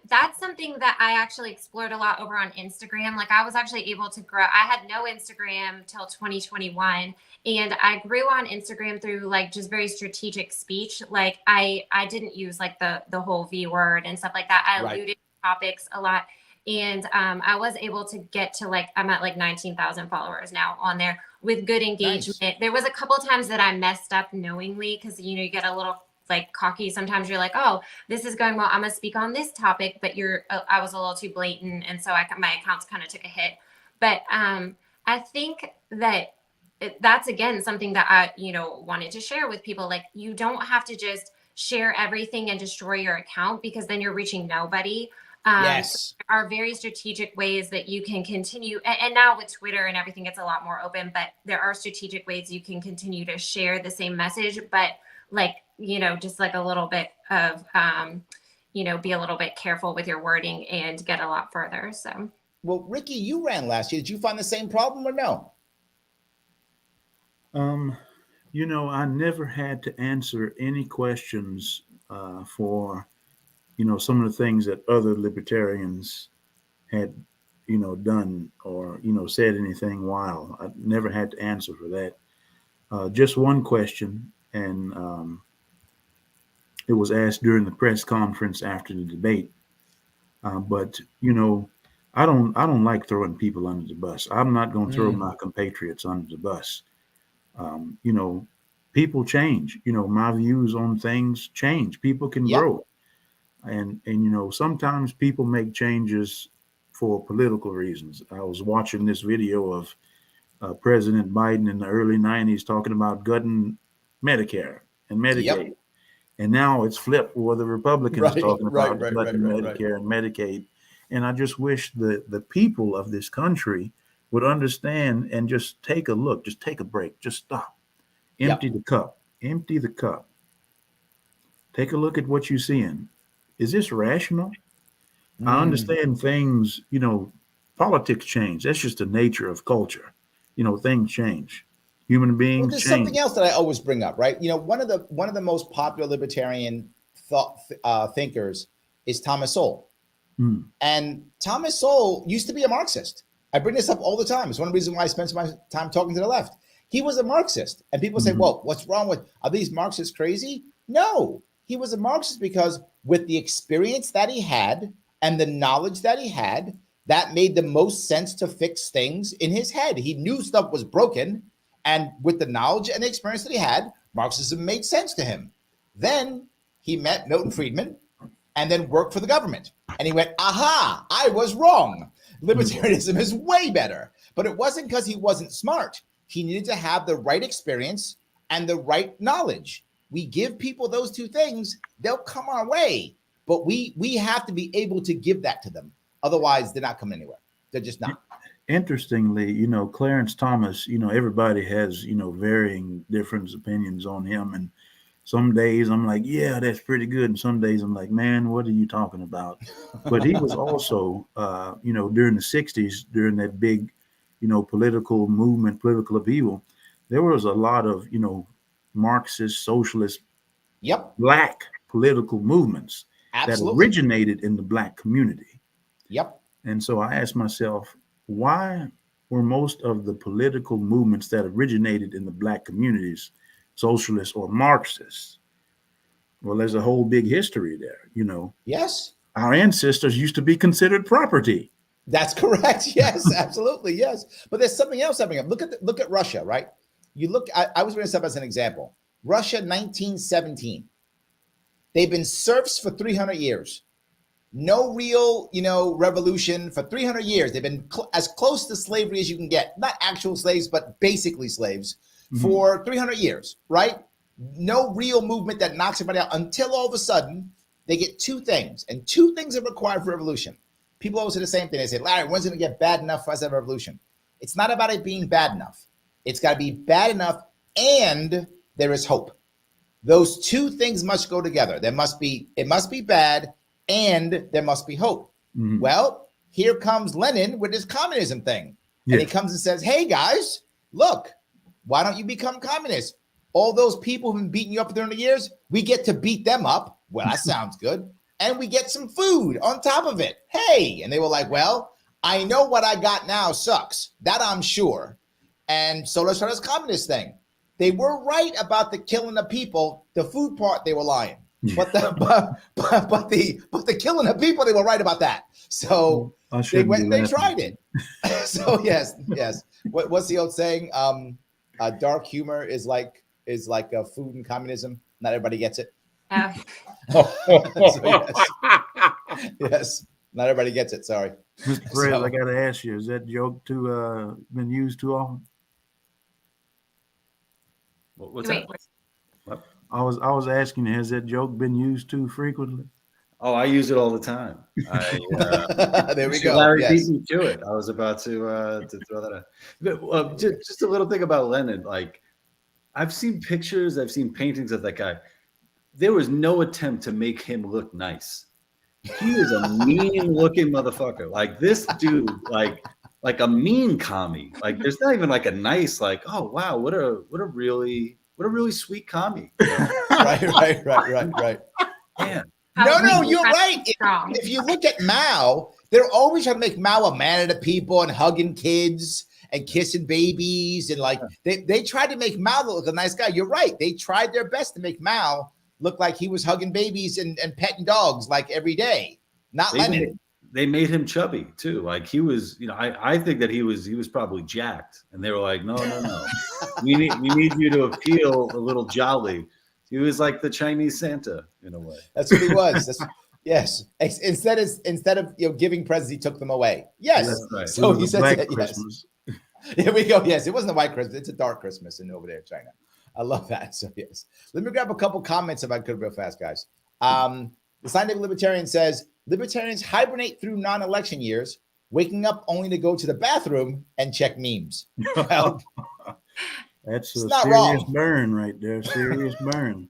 that's something that I actually explored a lot over on Instagram. Like, I was actually able to grow. I had no Instagram till 2021. And I grew on Instagram through like just very strategic speech. Like I didn't use like the whole V word and stuff like that. I alluded to topics a lot. And I was able to get to like, I'm at like 19,000 followers now on there with good engagement. Nice. There was a couple of times that I messed up knowingly, because, you get a little like cocky. Sometimes you're like, oh, this is going well, I'm gonna speak on this topic, but I was a little too blatant. And so my accounts kind of took a hit. But I think that that's, again, something that I, wanted to share with people. Like, you don't have to just share everything and destroy your account, because then you're reaching nobody. Yes. There are very strategic ways that you can continue. And now with Twitter and everything, it's a lot more open, but there are strategic ways you can continue to share the same message, but like, just like a little bit of, be a little bit careful with your wording and get a lot further. So. Well, Ricky, you ran last year. Did you find the same problem or no? I never had to answer any questions for, some of the things that other libertarians had, done or, said anything wild. I never had to answer for that. Just one question, and it was asked during the press conference after the debate. But I don't like throwing people under the bus. I'm not going to throw my compatriots under the bus. People change. My views on things change. People can grow, and sometimes people make changes for political reasons. I was watching this video of President Biden in the early 90s talking about gutting Medicare and Medicaid. Yep. And now it's flipped where the Republicans are talking about gutting Medicare and Medicaid. And I just wish the people of this country would understand and just take a look, just take a break, just stop, empty the cup, take a look at what you're seeing. Is this rational? I understand things, politics change. That's just the nature of culture. Things change. Human beings there's change. Something else that I always bring up, right? One of the most popular libertarian thinkers is Thomas Sowell. And Thomas Sowell used to be a Marxist. I bring this up all the time. It's one of the reasons why I spend my time talking to the left. He was a Marxist. And people say, well, what's wrong are these Marxists crazy? No, he was a Marxist because with the experience that he had and the knowledge that he had, that made the most sense to fix things in his head. He knew stuff was broken. And with the knowledge and the experience that he had, Marxism made sense to him. Then he met Milton Friedman and then worked for the government. And he went, aha, I was wrong. Libertarianism is way better. But it wasn't because he wasn't smart. He needed to have the right experience and the right knowledge. We give people those two things, they'll come our way. But we have to be able to give that to them. Otherwise, they're not coming anywhere. They're just not. Interestingly, Clarence Thomas, everybody has, varying different opinions on him. And some days I'm like, yeah, that's pretty good. And some days I'm like, man, what are you talking about? But he was also, during the 60s, during that big, political movement, political upheaval, there was a lot of, Marxist, socialist, Black political movements that originated in the Black community. Yep. And so I asked myself, why were most of the political movements that originated in the Black communities socialist or Marxist? Well, there's a whole big history there, Yes. Our ancestors used to be considered property. That's correct. Yes, absolutely. Yes. But there's something else happening. Look at Russia, right? You look, I was bringing this up as an example. Russia, 1917. They've been serfs for 300 years. No real, revolution for 300 years. They've been as close to slavery as you can get. Not actual slaves, but basically slaves for 300 years, right? No real movement that knocks everybody out until all of a sudden they get two things. And two things are required for revolution. People always say the same thing. They say, Larry, when's it going to get bad enough for us to have a revolution? It's not about it being bad enough. It's got to be bad enough and there is hope. Those two things must go together. It must be bad and there must be hope. Mm-hmm. Well, here comes Lenin with his communism thing. Yes. And he comes and says, hey guys, look, why don't you become communists? All those people who've been beating you up for 300 years, we get to beat them up. Well, that sounds good. And we get some food on top of it. Hey, and they were like, well, I know what I got now sucks. That I'm sure. And so let's try this communist thing. They were right about the killing of people. The food part, they were lying. But the killing of people, they were right about that. So they went and they tried it. So yes. What's the old saying? Dark humor is like food in communism. Not everybody gets it. So yes. Not everybody gets it. Sorry, Mr. Perez. I got to ask you: is that joke been used too often? What's that? What? I was asking, has that joke been used too frequently? Oh, I use it all the time. There we go. Larry beat me to it. I was about to throw that out. But, just a little thing about Lenin. Like, I've seen pictures, I've seen paintings of that guy. There was no attempt to make him look nice. He is a mean-looking motherfucker. Like this dude, like a mean commie. Like there's not even like a nice, like, oh wow, what a really sweet commie. Right. Yeah. No, you're right. If you look at Mao, they're always trying to make Mao a man of the people and hugging kids and kissing babies. And like they tried to make Mao look a nice guy. You're right. They tried their best to make Mao look like he was hugging babies and petting dogs like every day. Lenin. They made him chubby too. Like he was, I think that he was probably jacked. And they were like, no. we need you to appeal a little jolly. He was like the Chinese Santa in a way. That's what he was. Yes. Instead of giving presents, he took them away. Yes. That's right. So he said Black yes. Christmas. Here we go. Yes, it wasn't a white Christmas. It's a dark Christmas over there in China. I love that. So yes. Let me grab a couple comments if I could real fast, guys. The Scientific Libertarian says, libertarians hibernate through non-election years, waking up only to go to the bathroom and check memes. Well, that's a serious burn right there. Serious burn.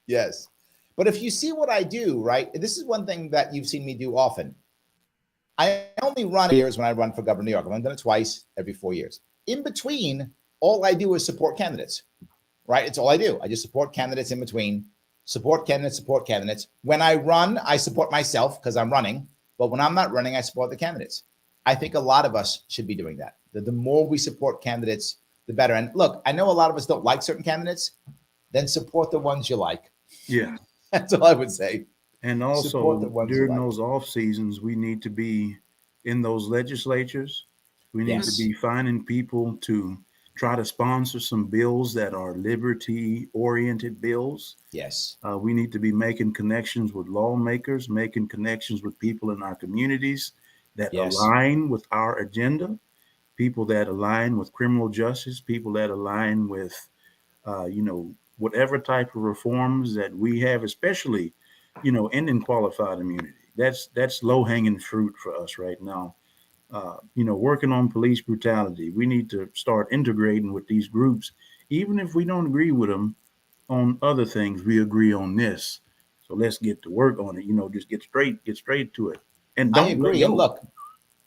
Yes. But if you see what I do, right, this is one thing that you've seen me do often. I only run years when I run for governor of New York. I've only done it twice every 4 years. In between, all I do is support candidates, right? It's all I do. I just support candidates in between. Support candidates. When I run, I support myself because I'm running. But when I'm not running, I support the candidates. I think a lot of us should be doing that. The more we support candidates, the better. And look, I know a lot of us don't like certain candidates. Then support the ones you like. Yeah. That's all I would say. And also during those off seasons, we need to be in those legislatures. We need to be finding people to try to sponsor some bills that are liberty-oriented bills. Yes. We need to be making connections with lawmakers, making connections with people in our communities that align with our agenda, people that align with criminal justice, people that align with, whatever type of reforms that we have, especially, ending qualified immunity. that's low hanging fruit for us right now. Working on police brutality, we need to start integrating with these groups, even if we don't agree with them on other things. We agree on this, so let's get to work on it. Just get straight to it, and don't I agree. let And go. look,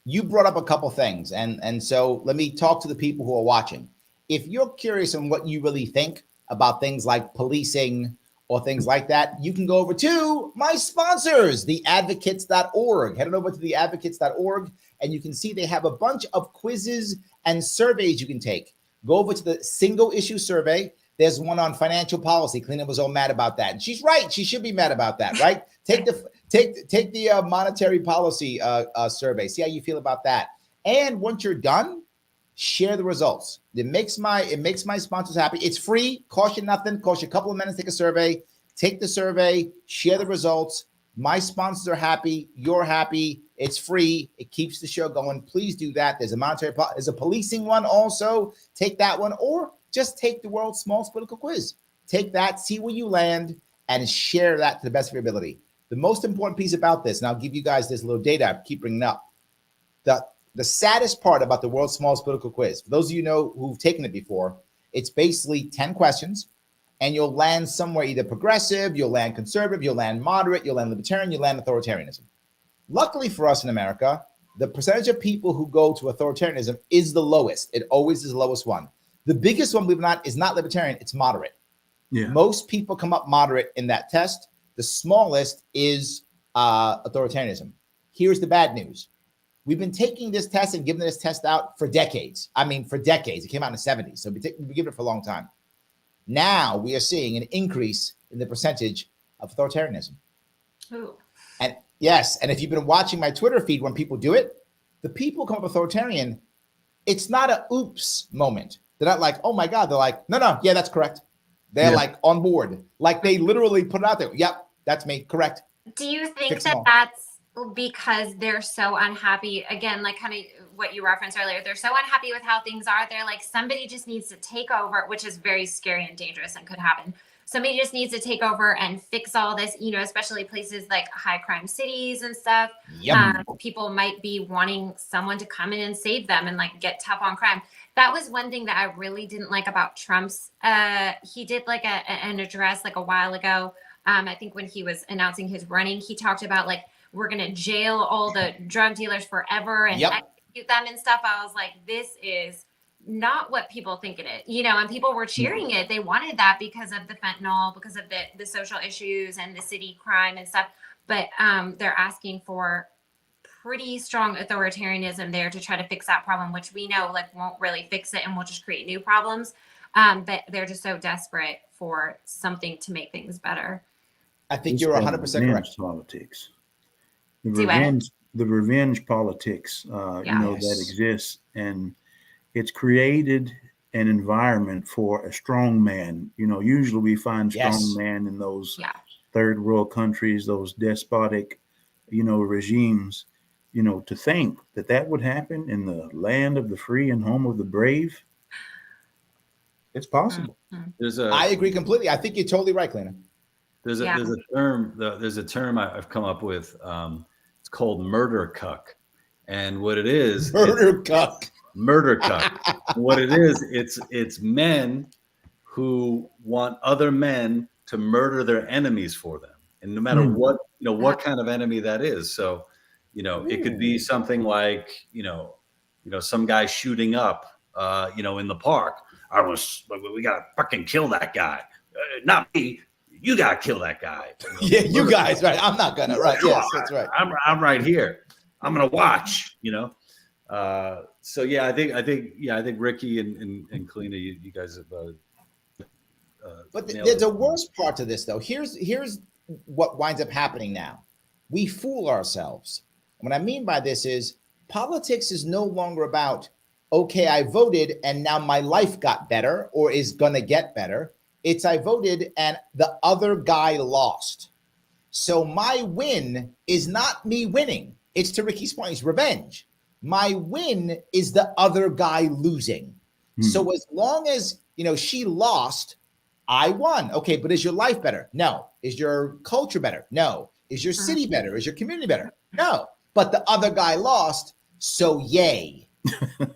you brought up a couple things, and so let me talk to the people who are watching. If you're curious on what you really think about things like policing or things like that, you can go over to my sponsors, theadvocates.org. Head on over to theadvocates.org, and you can see they have a bunch of quizzes and surveys you can take. Go over to the single issue survey. There's one on financial policy. Kaleena was all mad about that, and she's right. She should be mad about that, right? Take the monetary policy survey. See how you feel about that. And once you're done, share the results. It makes my sponsors happy. It's free, cost you nothing, cost you a couple of minutes to take a survey. Take the survey, share the results. My sponsors are happy. You're happy. It's free. It keeps the show going. Please do that. There's a policing one also. Take that one, or just take the world's smallest political quiz. Take that, see where you land, and share that to the best of your ability. The most important piece about this, and I'll give you guys this little data I keep bringing up. The saddest part about the world's smallest political quiz, for those of you who've taken it before, it's basically 10 questions, and you'll land somewhere either progressive, you'll land conservative, you'll land moderate, you'll land libertarian, you'll land authoritarianism. Luckily for us in America, the percentage of people who go to authoritarianism is the lowest. It always is the lowest one. The biggest one, believe it or not, is not libertarian, it's moderate. Yeah. Most people come up moderate in that test. The smallest is authoritarianism. Here's the bad news. We've been taking this test and giving this test out for decades. I mean, for decades. It came out in the 70s, so we've been giving it for a long time. Now we are seeing an increase in the percentage of authoritarianism. Ooh. And yes, and if you've been watching my Twitter feed when people do it, the people come up authoritarian, it's not a oops moment. They're not like, oh my God. They're like, no, yeah, that's correct. They're like on board. Like they literally put it out there. Yep, that's me. Correct. Do you think Fix that them all. that's because they're so unhappy? Again, like kind of what you referenced earlier, they're so unhappy with how things are. They're like, somebody just needs to take over, which is very scary and dangerous and could happen. Somebody just needs to take over and fix all this, especially places like high crime cities and stuff. Yep. People might be wanting someone to come in and save them and like get tough on crime. That was one thing that I really didn't like about Trump's. He did like an address like a while ago. I think when he was announcing his running, he talked about like, we're going to jail all the drug dealers forever and execute them and stuff. I was like, this is not what people think it is, and people were cheering it. They wanted that because of the fentanyl, because of the social issues and the city crime and stuff. But they're asking for pretty strong authoritarianism there to try to fix that problem, which we know like won't really fix it and will just create new problems. But they're just so desperate for something to make things better. I think you're 100% correct. Politics. The revenge politics, that exists, and it's created an environment for a strong man. Usually we find strong man in those third world countries, those despotic, regimes. To think that would happen in the land of the free and home of the brave, it's possible. Mm-hmm. I agree completely. I think you're totally right, Kalina. There's a term I've come up with. It's called murder cuck, and what it is, murder cuck. What it is, it's men who want other men to murder their enemies for them, and no matter what what kind of enemy that is. So, it could be something like some guy shooting up, in the park. We gotta fucking kill that guy, not me. You gotta kill that guy. Yeah, you guys, right? I'm not gonna. Right? Yes, that's right. I'm right here. I'm gonna watch. So yeah, I think Ricky and Kalina, you guys have. But there's a worse part to this, though. Here's what winds up happening now. We fool ourselves. What I mean by this is politics is no longer about, okay, I voted and now my life got better or is gonna get better. It's I voted and the other guy lost. So my win is not me winning. It's to Ricky's point, it's revenge. My win is the other guy losing. So as long as, she lost, I won. Okay, but is your life better? No. Is your culture better? No. Is your city better? Is your community better? No. But the other guy lost, so yay.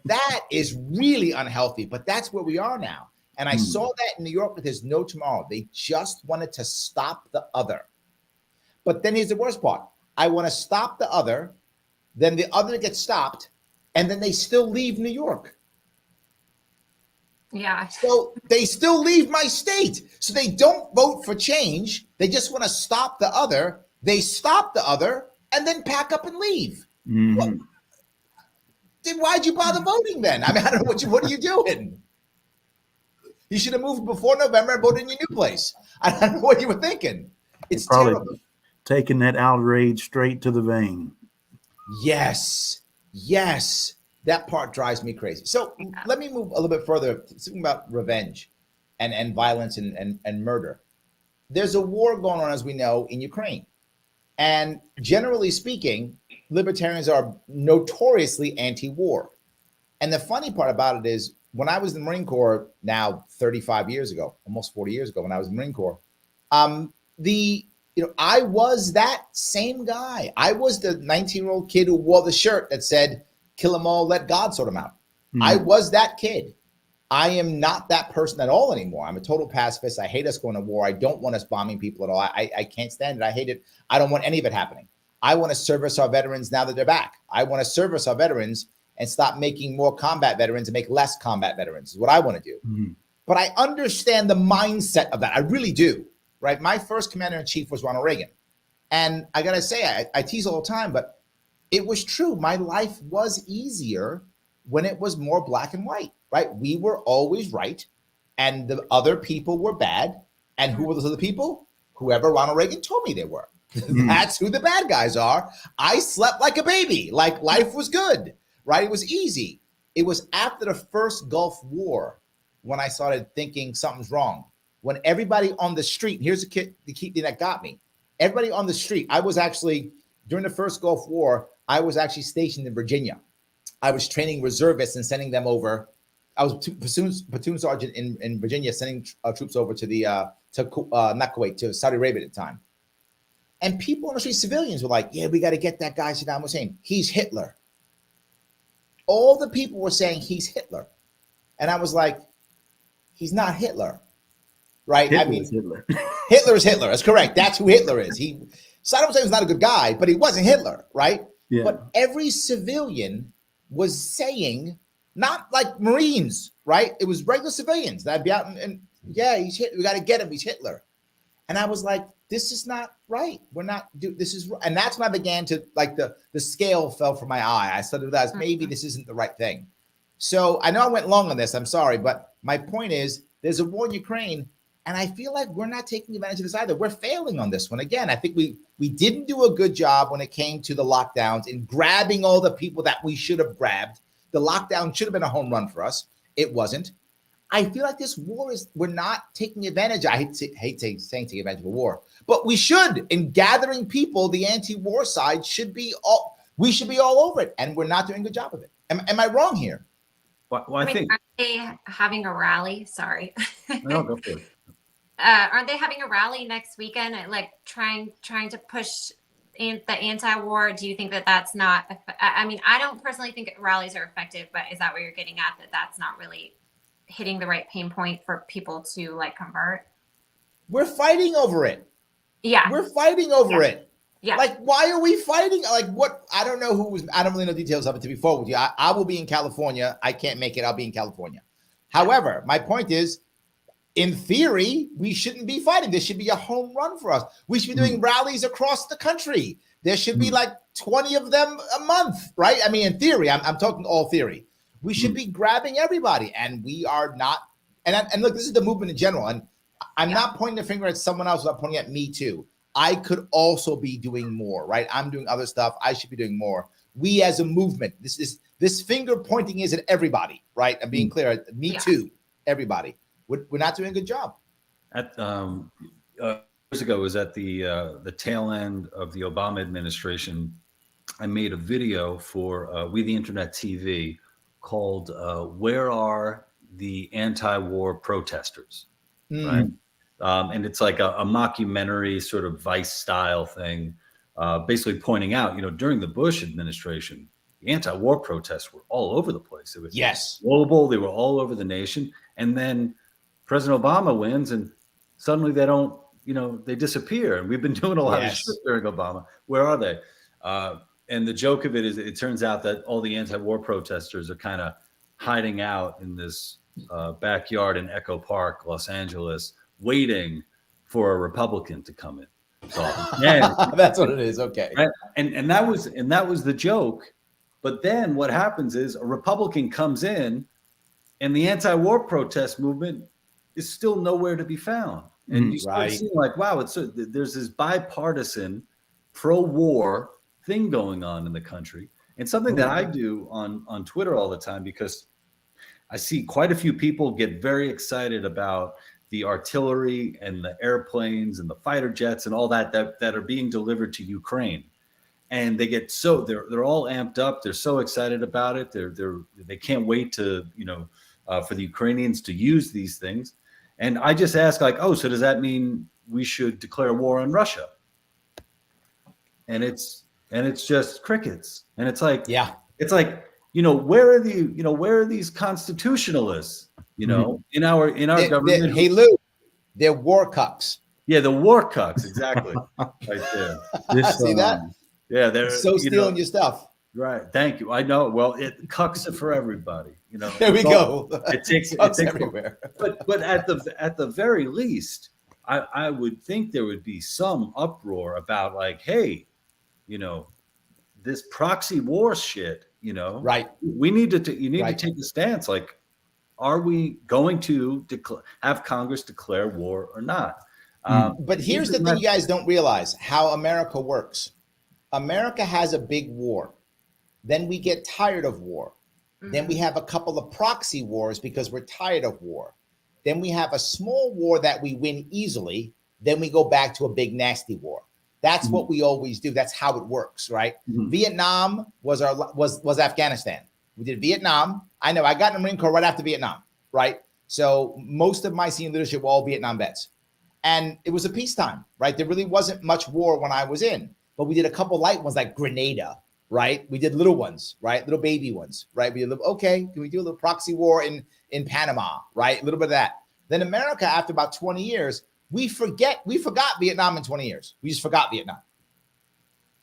That is really unhealthy, but that's where we are now. And I saw that in New York with There's No Tomorrow. They just wanted to stop the other. But then here's the worst part. I want to stop the other, then the other gets stopped, and then they still leave New York. Yeah. So they still leave my state. So they don't vote for change. They just want to stop the other. They stop the other and then pack up and leave. Well, then why'd you bother voting then? I mean, I don't know what are you doing? You should have moved before November and voted in your new place. I don't know what you were thinking. It's terrible. Taking that outrage straight to the vein. Yes. Yes. That part drives me crazy. So let me move a little bit further, speaking about revenge and violence and murder. There's a war going on, as we know, in Ukraine. And generally speaking, libertarians are notoriously anti-war. And the funny part about it is, when I was in the Marine Corps, now 35 years ago, almost 40 years ago, when I was in the Marine Corps, I was that same guy. I was the 19-year-old kid who wore the shirt that said, "Kill them all, let God sort them out." I was that kid. I am not that person at all anymore. I'm a total pacifist. I hate us going to war. I don't want us bombing people at all. I can't stand it. I hate it. I don't want any of it happening. I want to service our veterans now that they're back. I want to service our veterans and stop making more combat veterans and make less combat veterans is what I want to do. But I understand the mindset of that. I really do, right? My first commander-in-chief was Ronald Reagan. And I got to say, I tease all the time, but it was true. My life was easier when it was more black and white, right? We were always right, and the other people were bad. And who were those other people? Whoever Ronald Reagan told me they were. That's who the bad guys are. I slept like a baby, like life was good, right? It was easy. It was after the first Gulf War when I started thinking something's wrong. When everybody on the street, here's the key thing that got me. Everybody on the street, I was actually, during the first Gulf War, I was actually stationed in Virginia. I was training reservists and sending them over. I was platoon sergeant in Virginia, sending troops over to not Kuwait, to Saudi Arabia at the time. And people on the street, civilians, were like, "Yeah, we got to get that guy Saddam Hussein. He's Hitler." All the people were saying he's Hitler. And I was like, he's not Hitler, right? Hitler is Hitler. Hitler is Hitler. That's correct. That's who Hitler is. Saddam Hussein was not a good guy, but he wasn't Hitler, right? Yeah. But every civilian was saying, not like Marines, right? It was regular civilians that'd be out and yeah, he's Hitler. We got to get him. He's Hitler. And I was like, this is not right. We're not this is, and that's when I began to, like, the scale fell from my eye. I started to realize maybe this isn't the right thing. So I know I went long on this. I'm sorry, but my point is, there's a war in Ukraine, and I feel like we're not taking advantage of this either. We're failing on this one. Again, I think we didn't do a good job when it came to the lockdowns in grabbing all the people that we should have grabbed. The lockdown should have been a home run for us. It wasn't. I feel like this war we're not taking advantage. I hate saying taking advantage of a war, but we should. In gathering people, the anti-war side we should be all over it, and we're not doing a good job of it. Am I wrong here? Well, I think. Are they having a rally? Sorry. No, go for it. Aren't they having a rally next weekend, like trying to push the anti-war? Do you think that that's not? I mean, I don't personally think rallies are effective, but is that what you're getting at? That that's not really hitting the right pain point for people to, like, convert? We're fighting over it. Yeah. We're fighting over it. Yeah. Like, why are we fighting? Like, what? I don't know I don't really know details of it, to be forward with you. I will be in California. I can't make it. I'll be in California. However, my point is, in theory, we shouldn't be fighting. This should be a home run for us. We should be doing rallies across the country. There should be like 20 of them a month, right? I mean, in theory, I'm talking all theory. We should be grabbing everybody, and we are not. And look, this is the movement in general. And I'm not pointing the finger at someone else. I'm pointing at me too. I could also be doing more, right? I'm doing other stuff. I should be doing more. We as a movement, this finger pointing is at everybody, right? I'm being clear. Me too, everybody. We're not doing a good job. At years ago, it was at the tail end of the Obama administration. I made a video for We the Internet TV called "Where Are the Anti-War Protesters?" Right, And it's like a mockumentary sort of Vice style thing, basically pointing out, during the Bush administration, the anti-war protests were all over the place. It was global. They were all over the nation. And then President Obama wins and suddenly they don't, they disappear. And we've been doing a lot of shit during Obama. Where are they? And the joke of it is it turns out that all the anti-war protesters are kind of hiding out in this backyard in Echo Park, Los Angeles, waiting for a Republican to come in. So, that's what it is. Okay. Right? And that was the joke. But then what happens is a Republican comes in and the anti-war protest movement is still nowhere to be found. And you start seeing like, wow, there's this bipartisan pro-war thing going on in the country. And something that I do on Twitter all the time, because I see quite a few people get very excited about the artillery and the airplanes and the fighter jets and all that are being delivered to Ukraine. And they get they're all amped up. They're so excited about it. They can't wait to, for the Ukrainians to use these things. And I just ask like, so does that mean we should declare war on Russia? And it's just crickets. And it's like, it's like, where are these constitutionalists, in our government? Hey, Lou, they're war cucks. Yeah, the war cucks, exactly. Right there. See that? Yeah, they're so stealing your stuff. Right. Thank you. I know. Well, it cucks it for everybody. There we go. It takes everywhere. But at the very least, I would think there would be some uproar about like, hey, this proxy war shit. Right. We need to to take a stance. Like, are we going to have Congress declare war or not? But here's the thing you guys don't realize: how America works. America has a big war. Then we get tired of war. Then we have a couple of proxy wars because we're tired of war. Then we have a small war that we win easily. Then we go back to a big nasty war. That's what we always do. That's how it works, right? Vietnam was Afghanistan. We did Vietnam. I know I got in the Marine Corps right after Vietnam, right? So most of my senior leadership were all Vietnam vets. And it was a peacetime, right? There really wasn't much war when I was in, but we did a couple light ones like Grenada, right? We did little ones, right? Little baby ones, right? We did, can we do a little proxy war in Panama, right? A little bit of that. Then America, after about 20 years, we forgot Vietnam in 20 years. We just forgot Vietnam,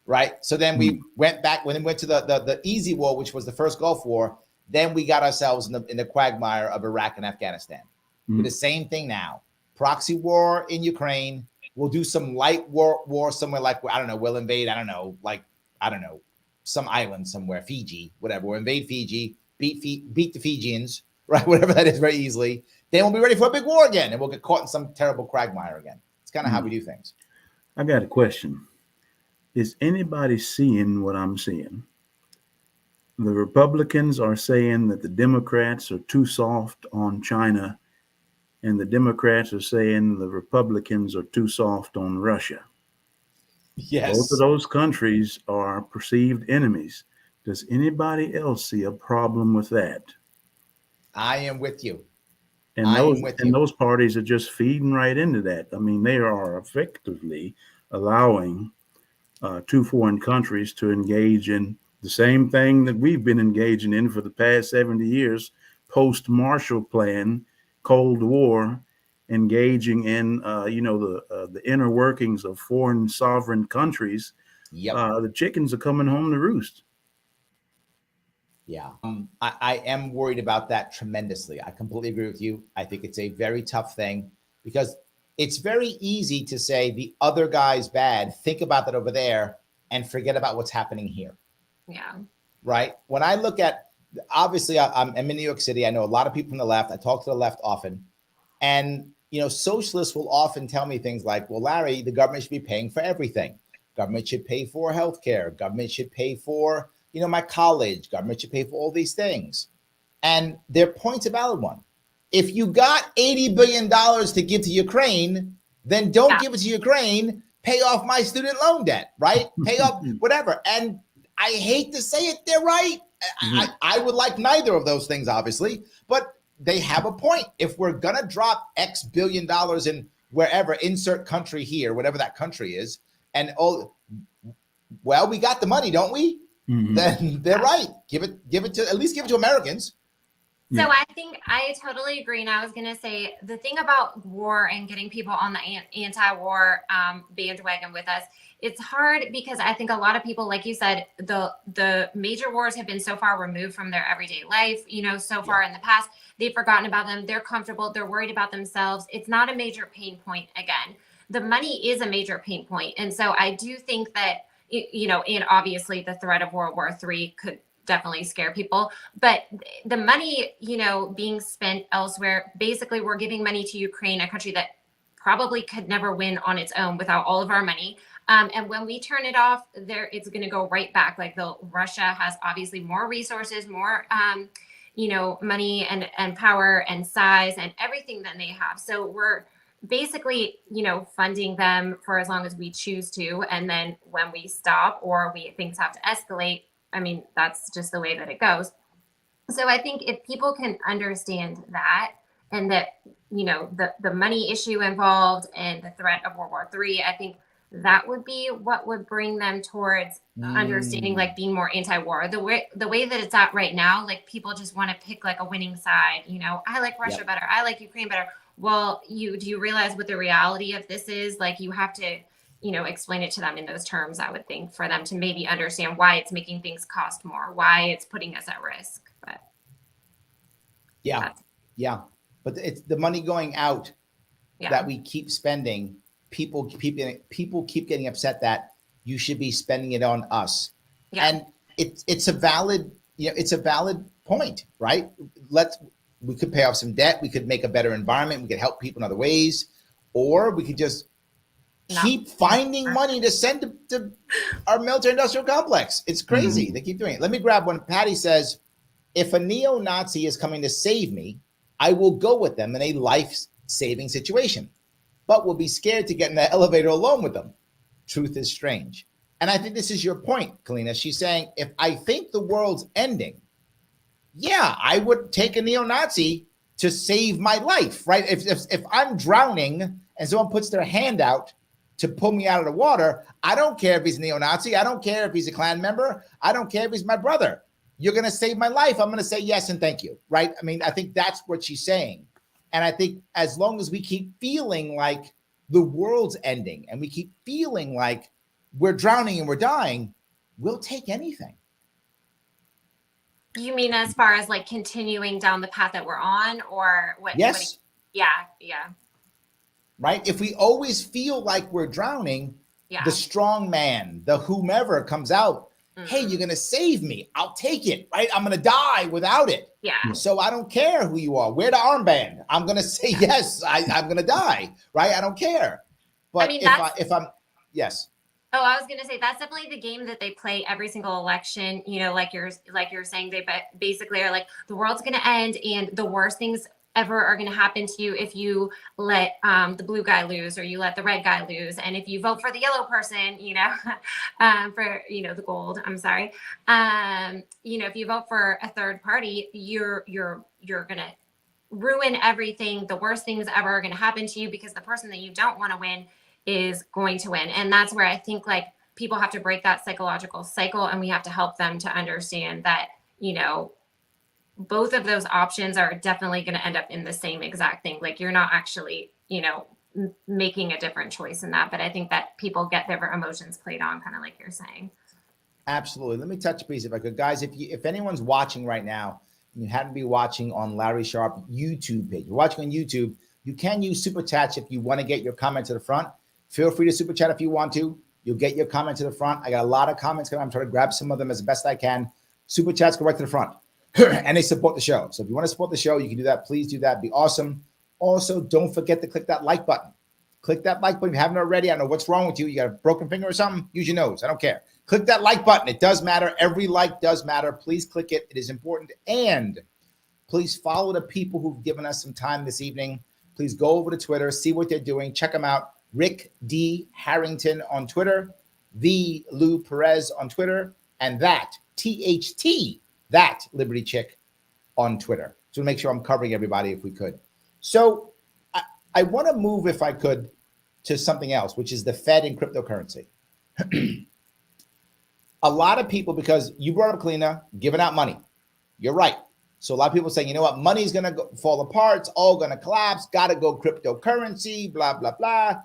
right? So then we went back, when it went to the easy war, which was the first Gulf War, then we got ourselves in the quagmire of Iraq and Afghanistan. Do the same thing now. Proxy war in Ukraine. We'll do some light war somewhere like, I don't know, we'll invade, some island somewhere, Fiji, whatever. We'll invade Fiji, beat the Fijians, right? Whatever that is, very easily. Then we'll be ready for a big war again, and we'll get caught in some terrible quagmire again. It's kind of how we do things. I got a question. Is anybody seeing what I'm seeing? The Republicans are saying that the Democrats are too soft on China, and the Democrats are saying the Republicans are too soft on Russia. Yes. Both of those countries are perceived enemies. Does anybody else see a problem with that? I am with you. And those parties are just feeding right into that. I mean, they are effectively allowing two foreign countries to engage in the same thing that we've been engaging in for the past 70 years, post-Marshall Plan, Cold War, engaging in, the inner workings of foreign sovereign countries. The chickens are coming home to roost. Yeah, I am worried about that tremendously. I completely agree with you. I think it's a very tough thing because it's very easy to say the other guy's bad. Think about that over there and forget about what's happening here. Yeah. Right. When I look at, obviously, I'm in New York City. I know a lot of people from the left. I talk to the left often. And, socialists will often tell me things like, well, Larry, the government should be paying for everything. Government should pay for healthcare. Government should pay for my college, government should pay for all these things. And their point's a valid one. If you got $80 billion to give to Ukraine, then don't give it to Ukraine, pay off my student loan debt, right? Pay off whatever. And I hate to say it, they're right. I would like neither of those things, obviously, but they have a point. If we're going to drop X billion dollars in wherever, insert country here, whatever that country is, and well, we got the money, don't we? Mhm. Then they're right. Give it to, at least give it to Americans. So I think I totally agree. And I was going to say the thing about war and getting people on the anti-war bandwagon with us, it's hard because I think a lot of people, like you said, the major wars have been so far removed from their everyday life, so far in the past, they've forgotten about them. They're comfortable. They're worried about themselves. It's not a major pain point again. The money is a major pain point. And so I do think that, and obviously the threat of World War III could definitely scare people, but the money, being spent elsewhere, basically we're giving money to Ukraine, a country that probably could never win on its own without all of our money. And when we turn it off, it's going to go right back. Like Russia has obviously more resources, more, money and power and size and everything that they have. So we're basically, funding them for as long as we choose to. And then when we stop or things have to escalate, I mean, that's just the way that it goes. So I think if people can understand that, and that, the money issue involved and the threat of World War III, I think that would be what would bring them towards understanding, like being more anti-war. The way that it's at right now, like people just want to pick like a winning side. I like Russia better. I like Ukraine better. Well, do you realize what the reality of this is? Like you have to, explain it to them in those terms, I would think, for them to maybe understand why it's making things cost more, why it's putting us at risk. But yeah. But it's the money going out that we keep spending. People keep getting upset that you should be spending it on us. Yeah. And it's a valid, it's a valid point, right? We could pay off some debt. We could make a better environment. We could help people in other ways, or we could just keep finding money to send to our military industrial complex. It's crazy. They keep doing it. Let me grab one. Patty says, if a neo-Nazi is coming to save me, I will go with them in a life-saving situation, but will be scared to get in the elevator alone with them. Truth is strange. And I think this is your point, Kalina. She's saying, if I think the world's ending, I would take a neo-Nazi to save my life, right? If I'm drowning and someone puts their hand out to pull me out of the water, I don't care if he's a neo-Nazi. I don't care if he's a Klan member. I don't care if he's my brother. You're going to save my life. I'm going to say yes and thank you, right? I mean, I think that's what she's saying. And I think as long as we keep feeling like the world's ending and we keep feeling like we're drowning and we're dying, we'll take anything. You mean as far as like continuing down the path that we're on, or what? Yes. Yeah. Right? If we always feel like we're drowning, the strong man, the whomever comes out, hey, you're going to save me. I'll take it, right? I'm going to die without it. Yeah. So I don't care who you are. Wear the armband. I'm going to say yes. I'm going to die, right? I don't care. But I mean, if I'm, yes. Oh, I was going to say that's definitely the game that they play every single election. Like you're saying, they basically are like, the world's going to end and the worst things ever are going to happen to you if you let the blue guy lose or you let the red guy lose. And if you vote for the yellow person, for, the gold, I'm sorry. If you vote for a third party, you're going to ruin everything. The worst things ever are going to happen to you because the person that you don't want to win is going to win. And that's where I think like people have to break that psychological cycle, and we have to help them to understand that, both of those options are definitely going to end up in the same exact thing. Like you're not actually, making a different choice in that. But I think that people get their emotions played on, kind of like you're saying. Absolutely. Let me touch base if I could, guys. If anyone's watching right now, and you happen to be watching on Larry Sharpe YouTube page, you're watching on YouTube, you can use super chats if you want to get your comment to the front. Feel free to super chat if you want to. You'll get your comment to the front. I got a lot of comments coming. I'm trying to grab some of them as best I can. Super chats go right to the front. And they support the show. So if you want to support the show, you can do that. Please do that. It'd be awesome. Also, don't forget to click that like button. Click that like button if you haven't already. I don't know what's wrong with you. You got a broken finger or something? Use your nose. I don't care. Click that like button. It does matter. Every like does matter. Please click it. It is important. And please follow the people who've given us some time this evening. Please go over to Twitter, see what they're doing. Check them out. Rick D. Harrington on Twitter, the Lou Perez on Twitter, and that THT, that Liberty Chick on Twitter. So make sure I'm covering everybody if we could. So I want to move, if I could, to something else, which is the Fed and cryptocurrency. A lot of people, because you brought up Kalina, giving out money. You're right. So a lot of people saying, you know what, money's going to fall apart. It's all going to collapse. Got to go cryptocurrency, blah, blah, blah.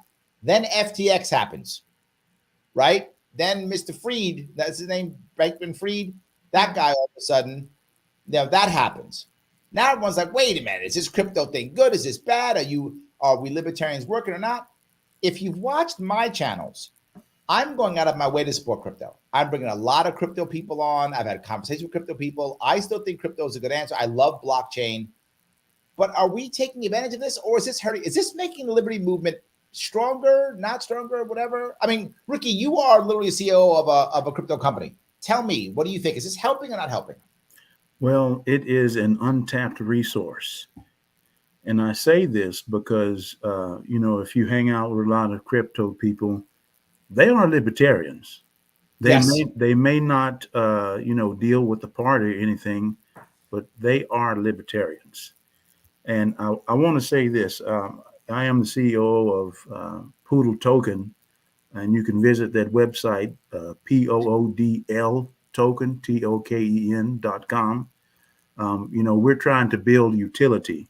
Then FTX happens, right? Then Mr. Fried, that's his name, Bankman-Fried, that guy all of a sudden, that happens. Now everyone's like, wait a minute, is this crypto thing good? Is this bad? Are we libertarians working or not? If you've watched my channels, I'm going out of my way to support crypto. I'm bringing a lot of crypto people on. I've had conversations with crypto people. I still think crypto is a good answer. I love blockchain. But are we taking advantage of this, or is this hurting? Is this making the liberty movement stronger, not stronger, whatever? I mean, Ricky, you are literally a CEO of a crypto company. Tell me, what do you think? Is this helping or not helping? Well, it is an untapped resource. And I say this because, if you hang out with a lot of crypto people, they are libertarians. They may not, deal with the party or anything, but they are libertarians. And I want to say this. I am the CEO of Poodle Token, and you can visit that website, POODL Token, TOKEN.com. We're trying to build utility.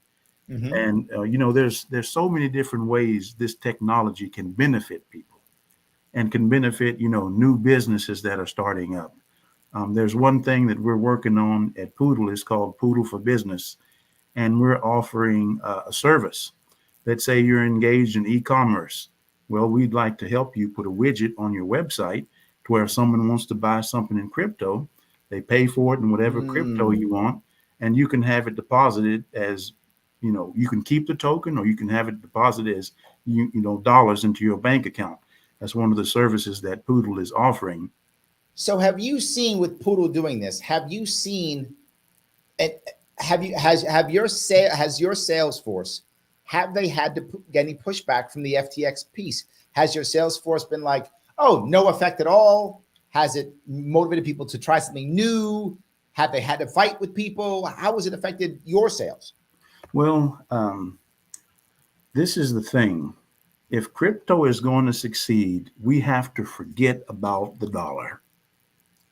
Mm-hmm. And, there's so many different ways this technology can benefit people and can benefit, new businesses that are starting up. There's one thing that we're working on at Poodle. It's called Poodle for Business. And we're offering a service. Let's say you're engaged in e-commerce. Well, we'd like to help you put a widget on your website to where if someone wants to buy something in crypto, they pay for it in whatever crypto you want, and you can have it deposited as, you can keep the token, or you can have it deposited as, dollars into your bank account. That's one of the services that Poodle is offering. So have you seen with Poodle doing this? Have you seen, has your sales force, have they had to get any pushback from the FTX piece? Has your sales force been like, oh, no effect at all? Has it motivated people to try something new? Have they had to fight with people? How has it affected your sales? Well, this is the thing. If crypto is going to succeed, we have to forget about the dollar.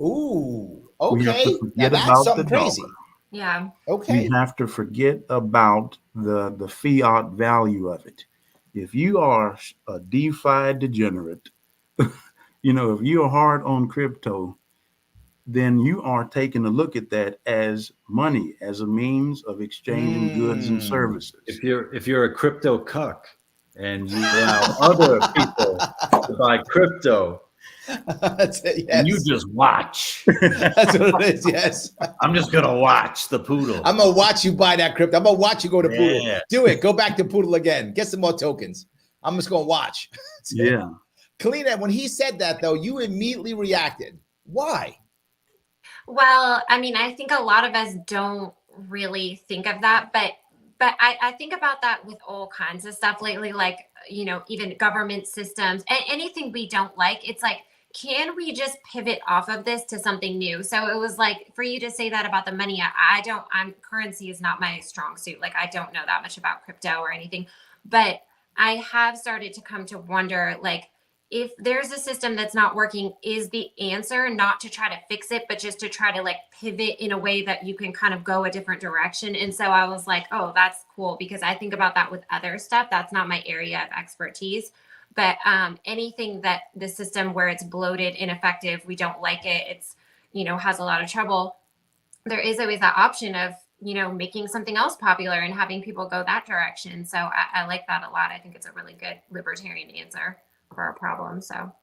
Ooh, okay. We have to forget now that's about something the crazy. dollar. Yeah. Okay. We have to forget about the fiat value of it. If you are a DeFi degenerate, if you're hard on crypto, then you are taking a look at that as money, as a means of exchanging goods and services. If you're a crypto cuck and you allow other people to buy crypto, That's it, yes. and you just watch. That's what it is, yes. I'm just going to watch the Poodle. I'm going to watch you buy that crypto. I'm going to watch you go to Poodle. Yeah. Do it. Go back to Poodle again. Get some more tokens. I'm just going to watch. Yeah. Kalina, when he said that, though, you immediately reacted. Why? Well, I mean, I think a lot of us don't really think of that, but I think about that with all kinds of stuff lately, like, even government systems and anything we don't like. It's like, can we just pivot off of this to something new? So it was like, for you to say that about the money, currency is not my strong suit. Like, I don't know that much about crypto or anything, but I have started to come to wonder, like, if there's a system that's not working, is the answer not to try to fix it, but just to try to like pivot in a way that you can kind of go a different direction? And so I was like, oh, that's cool, because I think about that with other stuff. That's not my area of expertise. But anything that the system where it's bloated, ineffective, we don't like it, it's, has a lot of trouble, there is always that option of, making something else popular and having people go that direction. So I like that a lot. I think it's a really good libertarian answer for our problem. So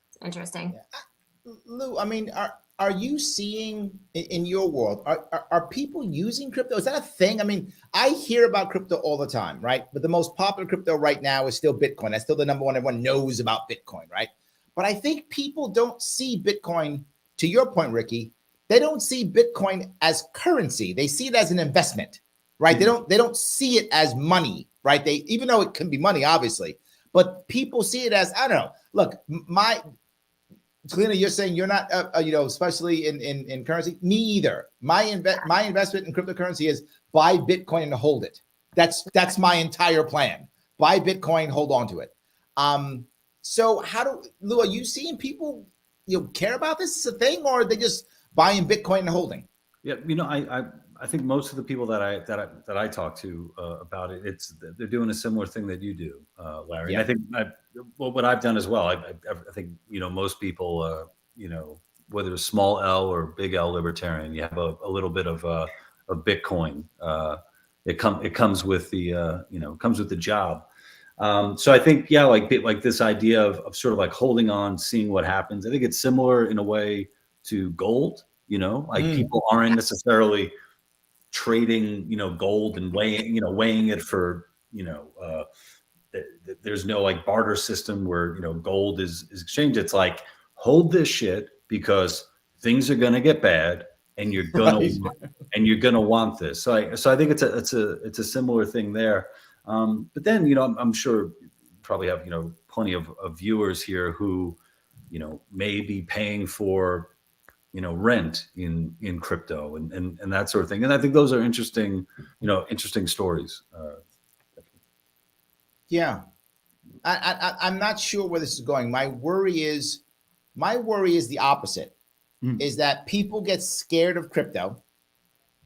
it's interesting. Yeah. Lou, I mean, are you seeing in your world, are people using crypto? Is that a thing? I mean, I hear about crypto all the time, right? But the most popular crypto right now is still Bitcoin. That's still the number one. Everyone knows about Bitcoin, right? But I think people don't see Bitcoin, to your point, Ricky, they don't see Bitcoin as currency. They see it as an investment, right? Mm-hmm. They don't see it as money, right? Even though it can be money, obviously, but people see it as, I don't know. Look, Kalina, you're saying you're not, especially in currency. Me either. My investment in cryptocurrency is buy Bitcoin and hold it. That's my entire plan. buy Bitcoin, hold on to it. So Lou, are you seeing people care about this as a thing, or are they just buying Bitcoin and holding? Yeah, I think most of the people that I talk to about it, they're doing a similar thing that you do, Larry. Yeah. And I think what I've done as well. I think most people, whether it's small L or big L libertarian, you have a little bit of Bitcoin. It comes with the comes with the job. So I think like this idea of sort of like holding on, seeing what happens. I think it's similar in a way to gold. People aren't necessarily trading, gold and weighing it for, there's no like barter system where, gold is exchanged. It's like, hold this shit because things are going to get bad and you're going to want this. So I think it's a similar thing there. But then, I'm sure you probably have, plenty of viewers here who, may be paying for, rent in crypto and that sort of thing. And I think those are interesting stories. Yeah. I'm not sure where this is going. My worry is the opposite, is that people get scared of crypto.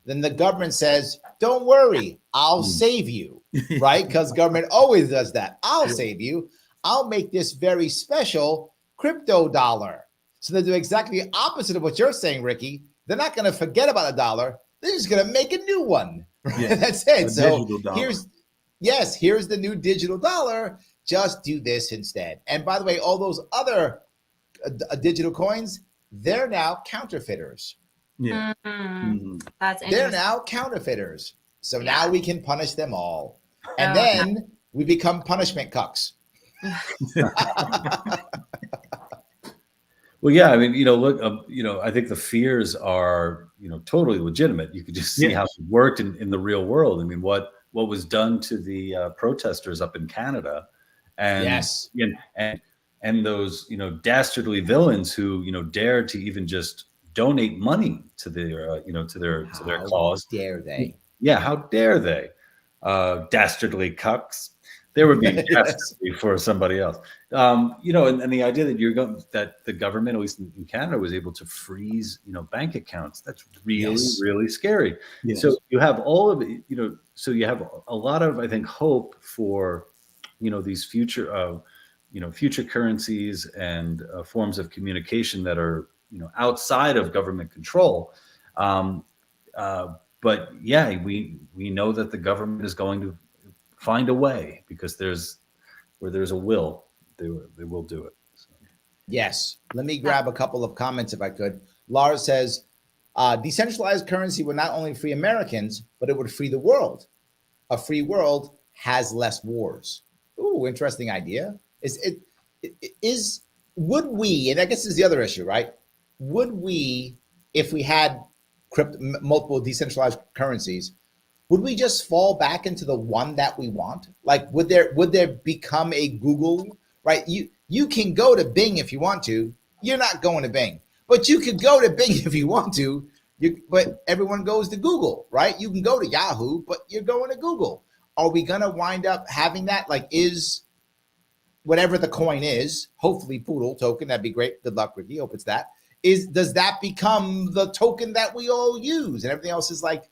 Then the government says, don't worry, I'll save you, right? Because government always does that. I'll save you. I'll make this very special crypto dollar. So they do exactly the opposite of what you're saying, Ricky. They're not going to forget about a dollar. They're just going to make a new one. Yeah. That's it. So here's the new digital dollar. Just do this instead. And by the way, all those other digital coins, they're now counterfeiters. Yeah. That's interesting. They're now counterfeiters. So now we can punish them all. And then we become punishment cucks. Well, yeah, I mean, look, I think the fears are, totally legitimate. You could just see how it worked in the real world. I mean, what was done to the protesters up in Canada, and and those dastardly villains who dared to even just donate money to their to their cause. How dare they? Yeah, how dare they? Dastardly cucks. They were being dastardly for somebody else. And the idea that that the government, at least in Canada, was able to freeze bank accounts. That's really really scary. Yes. So you have all of it. So you have a lot of, I think, hope for these future future currencies and forms of communication that are outside of government control. But yeah, we know that the government is going to find a way, because where there's a will, they will do it. So. Yes. Let me grab a couple of comments if I could. Lars says, decentralized currency would not only free Americans, but it would free the world. A free world has less wars. Ooh, interesting idea. Would we, and I guess this is the other issue, right? Would we, if we had multiple decentralized currencies, would we just fall back into the one that we want? Like, would there become a Google, right? You can go to Bing if you want to. You're not going to Bing, but you could go to Bing if you want to. But everyone goes to Google, right? You can go to Yahoo, but you're going to Google. Are we going to wind up having that? Like, is whatever the coin is, hopefully Poodle token, that'd be great. Good luck, Ricky. Hope it's that. Does that become the token that we all use, and everything else is like,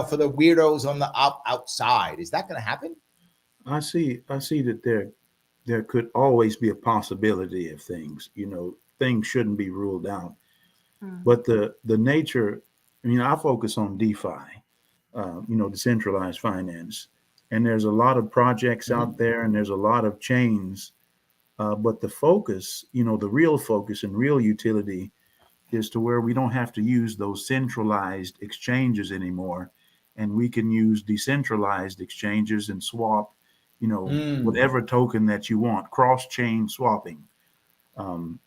for the weirdos on the outside? Is that going to happen? I see that there could always be a possibility of things. Things shouldn't be ruled out. But the nature, I focus on DeFi, decentralized finance, and there's a lot of projects out there, and there's a lot of chains. But the focus, the real focus and real utility is to where we don't have to use those centralized exchanges anymore, and we can use decentralized exchanges and swap, whatever token that you want, cross-chain swapping. And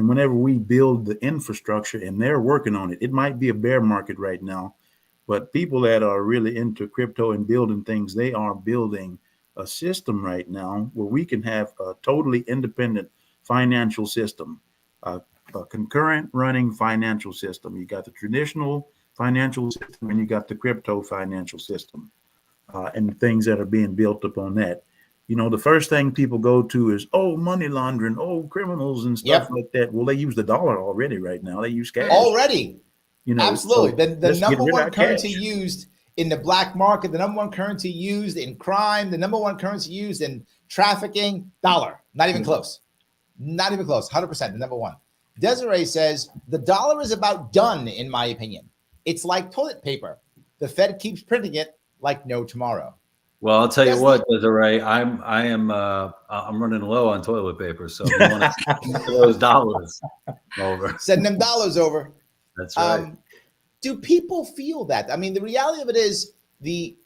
whenever we build the infrastructure, and they're working on it, it might be a bear market right now, but people that are really into crypto and building things, they are building a system right now where we can have a totally independent financial system, a concurrent running financial system. You got the traditional financial system and you got the crypto financial system. and things that are being built upon that. You know, the first thing people go to is, oh, money laundering, oh, criminals and stuff like that. Well, they use the dollar already right now. They use cash. Already. You know, absolutely. So the number one currency used in the black market, the number one currency used in crime, the number one currency used in trafficking, dollar. Not even close. Not even close. 100%, the number one. Desiree says, the dollar is about done, in my opinion. It's like toilet paper. The Fed keeps printing it like no tomorrow. Well, I'll tell you what, Desiree, I'm running low on toilet paper, so if you want to send those dollars over. Send them dollars over. That's right. Do people feel that? I mean, the reality of it is the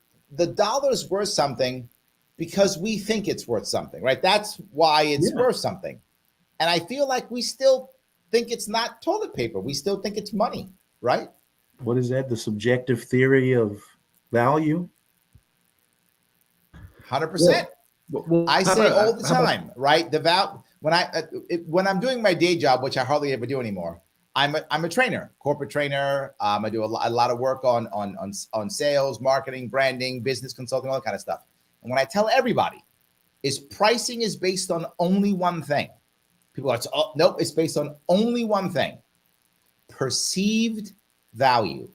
dollar's worth something because we think it's worth something, right? That's why it's worth something. And I feel like we still think it's not toilet paper. We still think it's money, right? What is that? The subjective theory of value? 100%. Well, I say all the time, right? When I'm doing my day job, which I hardly ever do anymore, I'm a trainer, corporate trainer. I do a lot of work on sales, marketing, branding, business consulting, all that kind of stuff. And when I tell everybody, pricing is based on only one thing. People are, nope, it's based on only one thing: perceived value.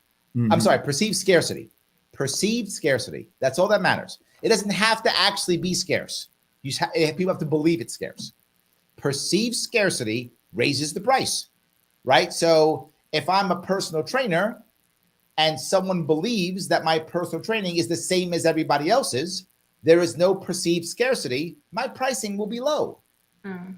I'm sorry, perceived scarcity. Perceived scarcity. That's all that matters. It doesn't have to actually be scarce. People have to believe it's scarce. Perceived scarcity raises the price, right? So if I'm a personal trainer and someone believes that my personal training is the same as everybody else's, there is no perceived scarcity, my pricing will be low.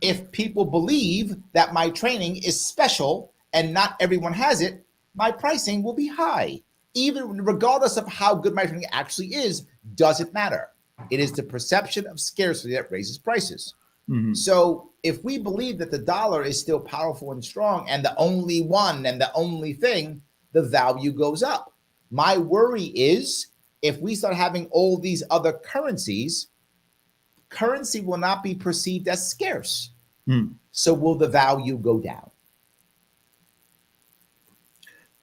If people believe that my training is special and not everyone has it, my pricing will be high. Even regardless of how good my training actually is, doesn't matter. It is the perception of scarcity that raises prices. So if we believe that the dollar is still powerful and strong and the only one and the only thing, the value goes up. My worry is if we start having all these other currencies, currency will not be perceived as scarce. So will the value go down?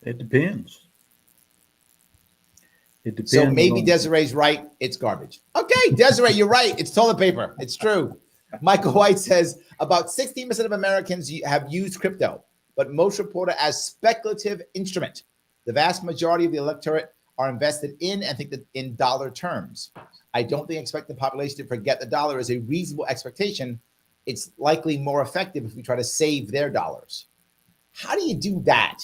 It depends. It depends. So maybe Desiree's right. It's garbage. Okay, Desiree, you're right. It's toilet paper. It's true. Michael White says about 16% of Americans have used crypto, but most report it as speculative instrument. The vast majority of the electorate are invested in and think that in dollar terms. I don't think expecting the population to forget the dollar is a reasonable expectation. It's likely more effective if we try to save their dollars. How do you do that?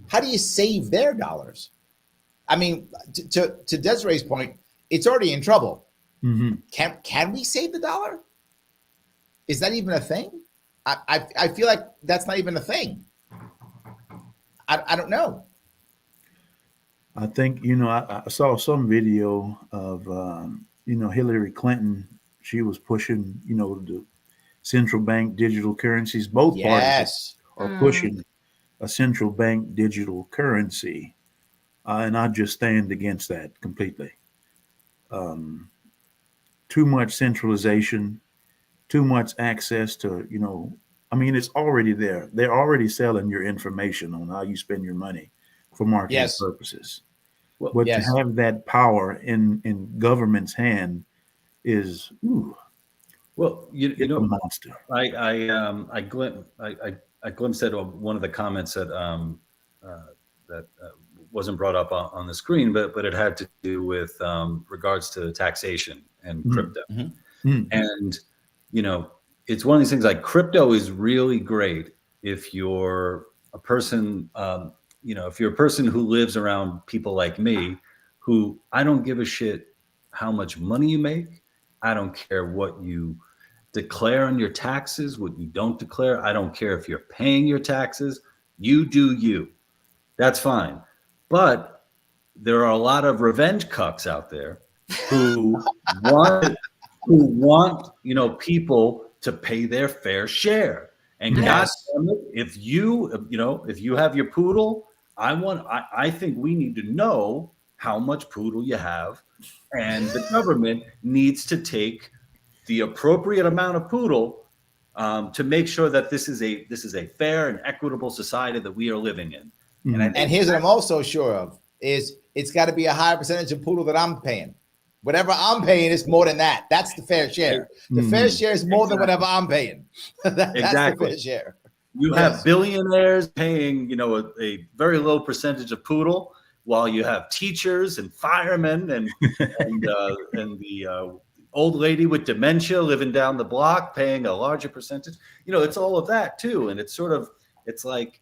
How do you save their dollars? I mean, to Desiree's point, it's already in trouble. Can we save the dollar? Is that even a thing? I feel like that's not even a thing. I don't know. I think, I saw some video of, Hillary Clinton. She was pushing, the central bank digital currencies. Both parties are pushing a central bank digital currency. And I just stand against that completely. Too much centralization, too much access to, it's already there. They're already selling your information on how you spend your money for marketing purposes. But to have that power in government's hand is, well, a monster. I glimpsed at one of the comments that wasn't brought up on the screen, but it had to do with regards to taxation and crypto. And, it's one of these things like crypto is really great if you're a person, if you're a person who lives around people like me, who I don't give a shit how much money you make. I don't care what you declare on your taxes, what you don't declare. I don't care if you're paying your taxes. You do you. That's fine. But there are a lot of revenge cucks out there who want people to pay their fair share. And God damn it, if you have your poodle, I think we need to know how much poodle you have, and the government needs to take the appropriate amount of poodle to make sure that this is a fair and equitable society that we are living in. And here's what I'm also sure of is it's got to be a higher percentage of poodle that I'm paying. Whatever I'm paying is more than that. That's the fair share. The fair share is more than whatever I'm paying. That's the fair share. You have billionaires paying, a very low percentage of poodle, while you have teachers and firemen and the old lady with dementia living down the block paying a larger percentage. It's all of that too. And it's like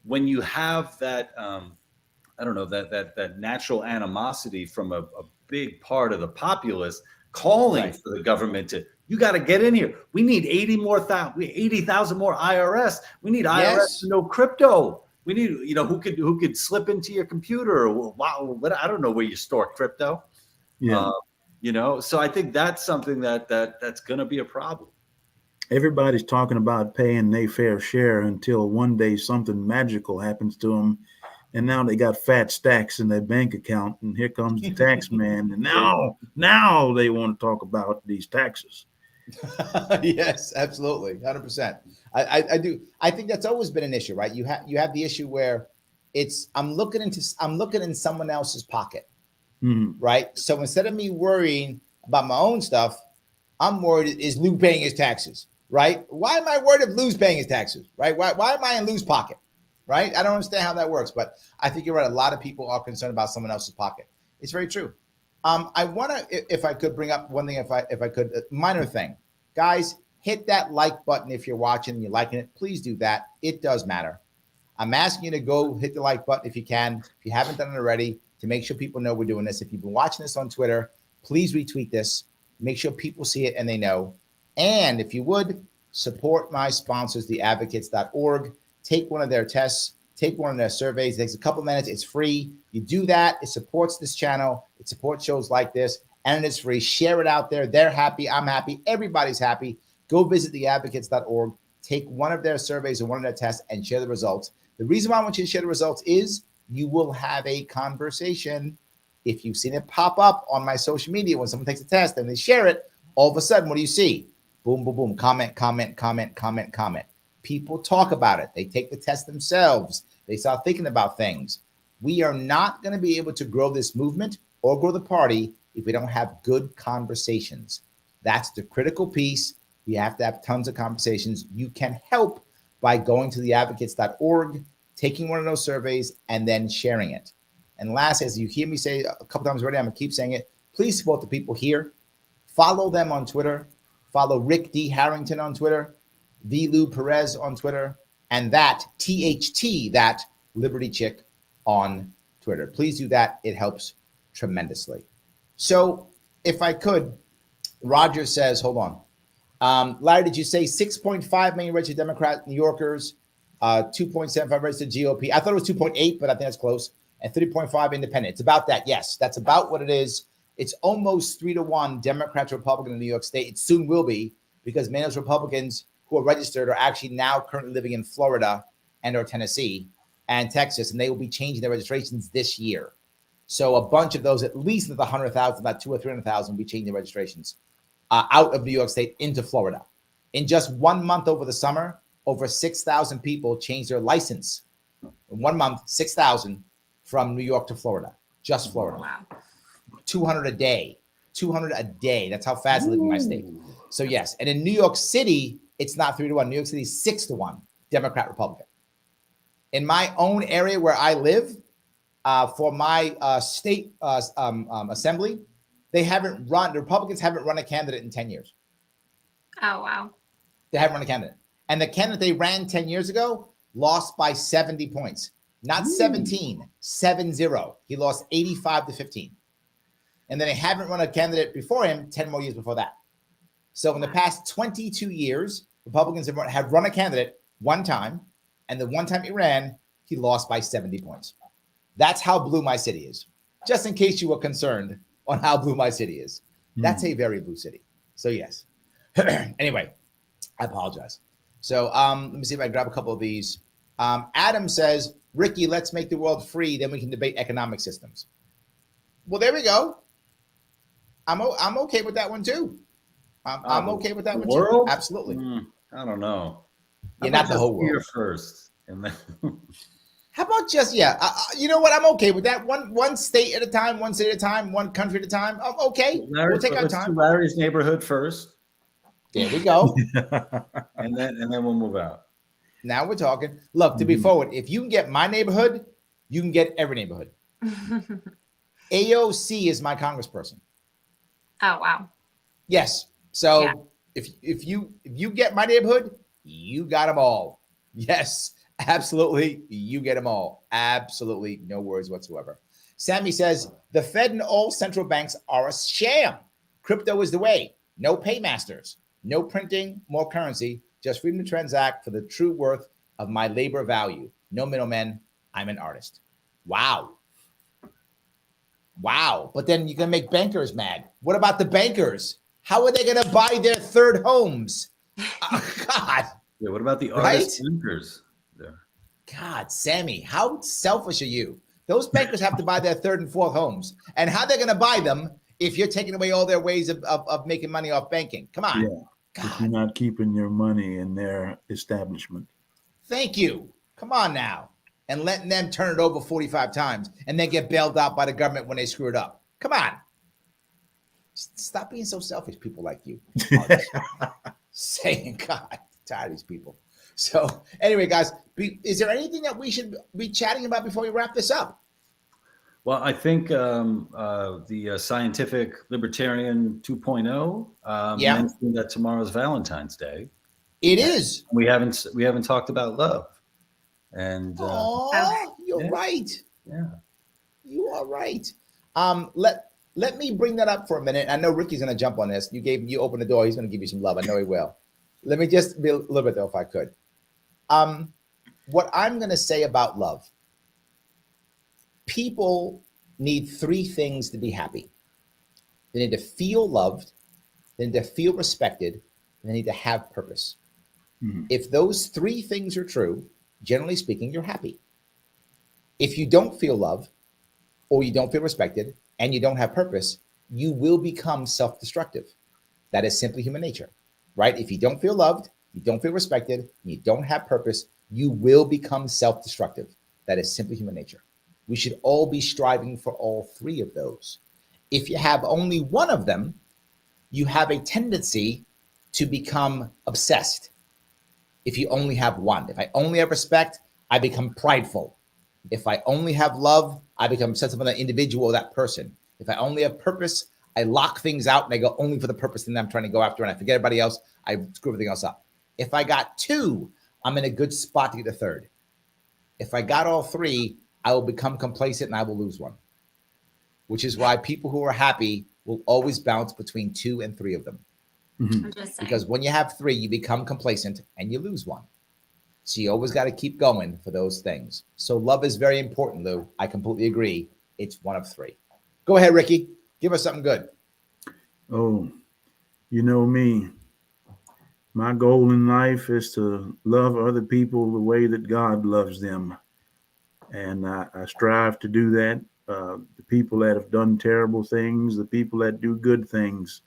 when you have that, that natural animosity from a big part of the populace calling for the government to, you got to get in here. We need 80,000 more IRS. We need IRS to know crypto. We need, who could slip into your computer or I don't know where you store crypto. Yeah. So I think that's something that's going to be a problem. Everybody's talking about paying their fair share until one day something magical happens to them. And now they got fat stacks in their bank account, and here comes the tax man. And now they want to talk about these taxes. Yes, absolutely, 100%. I do. I think that's always been an issue, right? You have the issue where I'm looking in someone else's pocket, right? So instead of me worrying about my own stuff, I'm worried, is Lou paying his taxes, right? Why am I worried if Lou's paying his taxes, right? Why am I in Lou's pocket? Right? I don't understand how that works, but I think you're right. A lot of people are concerned about someone else's pocket. It's very true. I want to, if I could bring up one thing, if I could, a minor thing. Guys, hit that like button if you're watching and you're liking it. Please do that. It does matter. I'm asking you to go hit the like button if you can, if you haven't done it already, to make sure people know we're doing this. If you've been watching this on Twitter, please retweet this. Make sure people see it and they know. And if you would, support my sponsors, theadvocates.org. Take one of their tests, take one of their surveys. It takes a couple minutes. It's free. You do that. It supports this channel. It supports shows like this, and it's free. Share it out there. They're happy. I'm happy. Everybody's happy. Go visit theadvocates.org. Take one of their surveys or one of their tests and share the results. The reason why I want you to share the results is you will have a conversation. If you've seen it pop up on my social media when someone takes a test and they share it, all of a sudden, what do you see? Boom, boom, boom. Comment, comment, comment, comment, comment. People talk about it. They take the test themselves. They start thinking about things. We are not going to be able to grow this movement or grow the party if we don't have good conversations. That's the critical piece. We have to have tons of conversations. You can help by going to theadvocates.org, taking one of those surveys, and then sharing it. And last, as you hear me say a couple times already, I'm going to keep saying it. Please support the people here. Follow them on Twitter. Follow Rick D. Harrington on Twitter. The Lou Perez on Twitter, and that THT, that Liberty Chick on Twitter. Please do that. It helps tremendously. So if I could, Roger says, hold on. Larry, did you say 6.5 million registered Democrat New Yorkers, 2.75 registered GOP? I thought it was 2.8, but I think that's close. And 3.5 independent. It's about that. Yes, that's about what it is. It's almost 3-1 Democrat to Republican in New York State. It soon will be, because many of those Republicans who are registered are actually now currently living in Florida and or Tennessee and Texas, and they will be changing their registrations this year. So a bunch of those, at least of the 100,000, about 200,000 or 300,000, will be changing their registrations out of New York State into Florida. In just 1 month over the summer, over 6,000 people changed their license. In 1 month, 6,000 from New York to Florida, just Florida. Wow. 200 a day. 200 a day. That's how fast I live in my state. So yes, and in New York City, it's not 3-1. New York City is 6-1 Democrat Republican. In my own area where I live, for my state assembly, the Republicans haven't run a candidate in 10 years. Oh, wow. They haven't run a candidate. And the candidate they ran 10 years ago lost by 70 points. Not 17, 7-0. He lost 85-15. And then they haven't run a candidate before him 10 more years before that. So in the past 22 years, Republicans have run a candidate one time, and the one time he ran, he lost by 70 points. That's how blue my city is. Just in case you were concerned on how blue my city is. That's a very blue city. So yes. Anyway, I apologize. So let me see if I can grab a couple of these. Adam says, Ricky, let's make the world free, then we can debate economic systems. Well, there we go. I'm okay with that one too. I'm okay with that one too. Absolutely. I don't know. You're not the whole world. Here first, and then How about just, you know what? I'm okay with that. One state at a time, one state at a time, one country at a time. I'm okay. We'll take our let's time. do Larry's neighborhood first. There we go. and then we'll move out. Now we're talking. Look, to be forward, if you can get my neighborhood, you can get every neighborhood. AOC is my congressperson. Oh, wow. Yes. So if you get my neighborhood, you got them all. Yes, absolutely. You get them all. Absolutely. No worries whatsoever. Sammy says the Fed and all central banks are a sham. Crypto is the way. No paymasters, no printing, more currency, just freedom to transact for the true worth of my labor value. No middlemen. I'm an artist. Wow. Wow. But then you can make bankers mad. What about the bankers? How are they going to buy their third homes? Oh, God. Yeah, what about the artist bankers? Yeah. God, Sammy, how selfish are you? Those bankers have to buy their third and fourth homes. And how they're going to buy them if you're taking away all their ways of making money off banking? Come on. Yeah. If you're not keeping your money in their establishment. Thank you. Come on now. And letting them turn it over 45 times and then get bailed out by the government when they screw it up. Come on. Stop being so selfish, people like you. Saying, God, tired of these people. So anyway, guys, is there anything that we should be chatting about before we wrap this up? Well, I think the Scientific Libertarian 2.0 mentioned that tomorrow's Valentine's Day. It is. We haven't talked about love. And you're right. Yeah, you are right. Let me bring that up for a minute. I know Ricky's going to jump on this. You open the door. He's going to give you some love. I know he will. Let me just be a little bit though, if I could. What I'm going to say about love. People need three things to be happy. They need to feel loved. They need to feel respected. And they need to have purpose. Mm-hmm. If those three things are true, generally speaking, you're happy. If you don't feel love or you don't feel respected and you don't have purpose, you will become self-destructive. That is simply human nature, right? If you don't feel loved, you don't feel respected, and you don't have purpose, you will become self-destructive. That is simply human nature. We should all be striving for all three of those. If you have only one of them, you have a tendency to become obsessed. If you only have one, if I only have respect, I become prideful. If I only have love, I become obsessive on that individual, that person. If I only have purpose, I lock things out and I go only for the purpose that I'm trying to go after and I forget everybody else, I screw everything else up. If I got two, I'm in a good spot to get a third. If I got all three, I will become complacent and I will lose one. Which is why people who are happy will always bounce between 2 and 3 of them. Mm-hmm. Because when you have 3, you become complacent and you lose one. So you always got to keep going for those things. So love is very important, Lou. I completely agree. It's one of 3. Go ahead, Ricky. Give us something good. Oh, you know me. My goal in life is to love other people the way that God loves them. And I strive to do that. The people that have done terrible things, the people that do good things,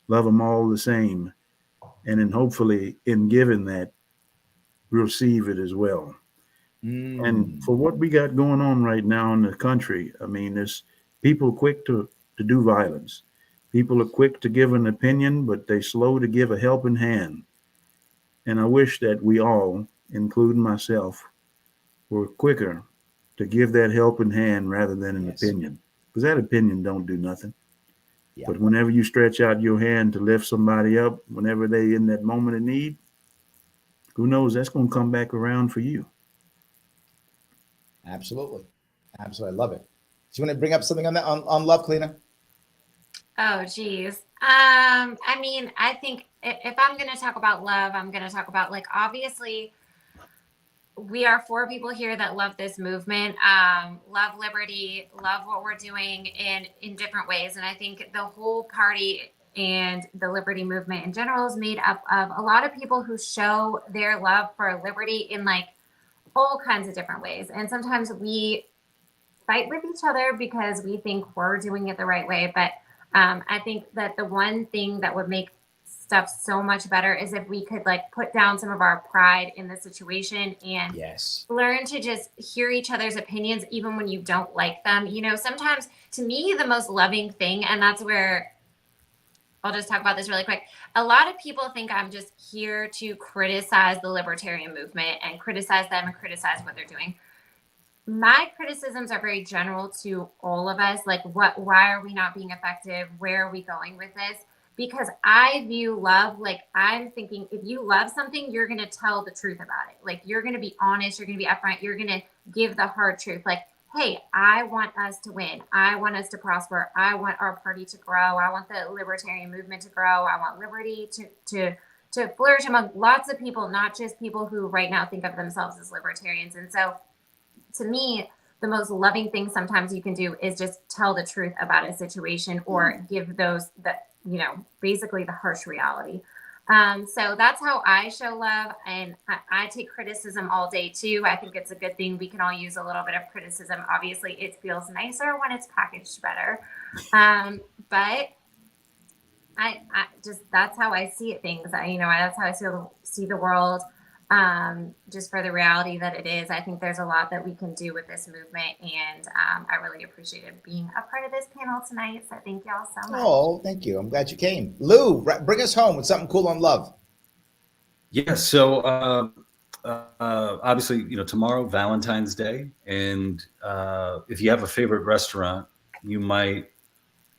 love them all the same. And then hopefully in giving that, receive it as well. And for what we got going on right now in the country, I mean, there's people quick to do violence. People are quick to give an opinion, but they slow to give a helping hand. And I wish that we all, including myself, were quicker to give that helping hand rather than an opinion, because that opinion don't do nothing. Yeah. But whenever you stretch out your hand to lift somebody up, whenever they in that moment of need, who knows, that's going to come back around for you. Absolutely. Absolutely. I love it. Do you want to bring up something on that, on love, Kalina? Oh, geez. I mean, I think if I'm going to talk about love, I'm going to talk about, like, obviously we are 4 people here that love this movement, love liberty, love what we're doing in different ways. And I think the whole party and the liberty movement in general is made up of a lot of people who show their love for liberty in, like, all kinds of different ways. And sometimes we fight with each other because we think we're doing it the right way. But I think that the one thing that would make stuff so much better is if we could like put down some of our pride in the situation and Yes. learn to just hear each other's opinions, even when you don't like them. You know, sometimes to me, the most loving thing, and that's where I'll just talk about this really quick. A lot of people think I'm just here to criticize the libertarian movement and criticize them and criticize what they're doing. My criticisms are very general to all of us. Like, why are we not being effective? Where are we going with this? Because I view love, like I'm thinking if you love something, you're going to tell the truth about it. Like you're going to be honest, you're going to be upfront, you're going to give the hard truth. Like, hey, I want us to win. I want us to prosper. I want our party to grow. I want the libertarian movement to grow. I want liberty to flourish among lots of people, not just people who right now think of themselves as libertarians. And so to me, the most loving thing sometimes you can do is just tell the truth about a situation or give those that, you know, basically the harsh reality. So that's how I show love. And I take criticism all day too. I think it's a good thing. We can all use a little bit of criticism. Obviously it feels nicer when it's packaged better. But I just, that's how I see it, things. That's how I see the world. Just for the reality that it is. I think there's a lot that we can do with this movement, and I really appreciated being a part of this panel tonight. So thank y'all so much. Oh, thank you. I'm glad you came. Lou, bring us home with something cool on love. Yeah. So obviously, tomorrow, Valentine's Day, and if you have a favorite restaurant, you might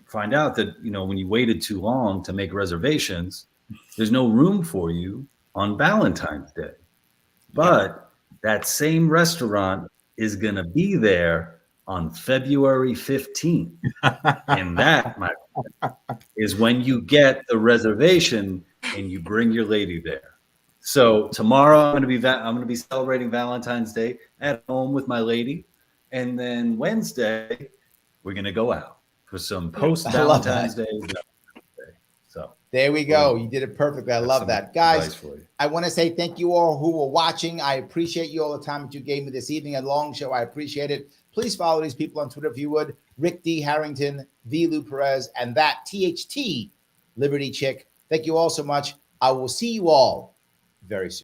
find out that when you waited too long to make reservations, there's no room for you on Valentine's Day. But that same restaurant is going to be there on February 15th. And that, my friend, is when you get the reservation and you bring your lady there. So tomorrow I'm going to be celebrating Valentine's Day at home with my lady. And then Wednesday, we're going to go out for some post-Valentine's Day. So there we go. You did it perfectly. I love that. Guys, I want to say thank you all who were watching. I appreciate you all the time that you gave me this evening. A long show. I appreciate it. Please follow these people on Twitter if you would. Rick D. Harrington, V. Lou Perez, and that THT Liberty Chick. Thank you all so much. I will see you all very soon.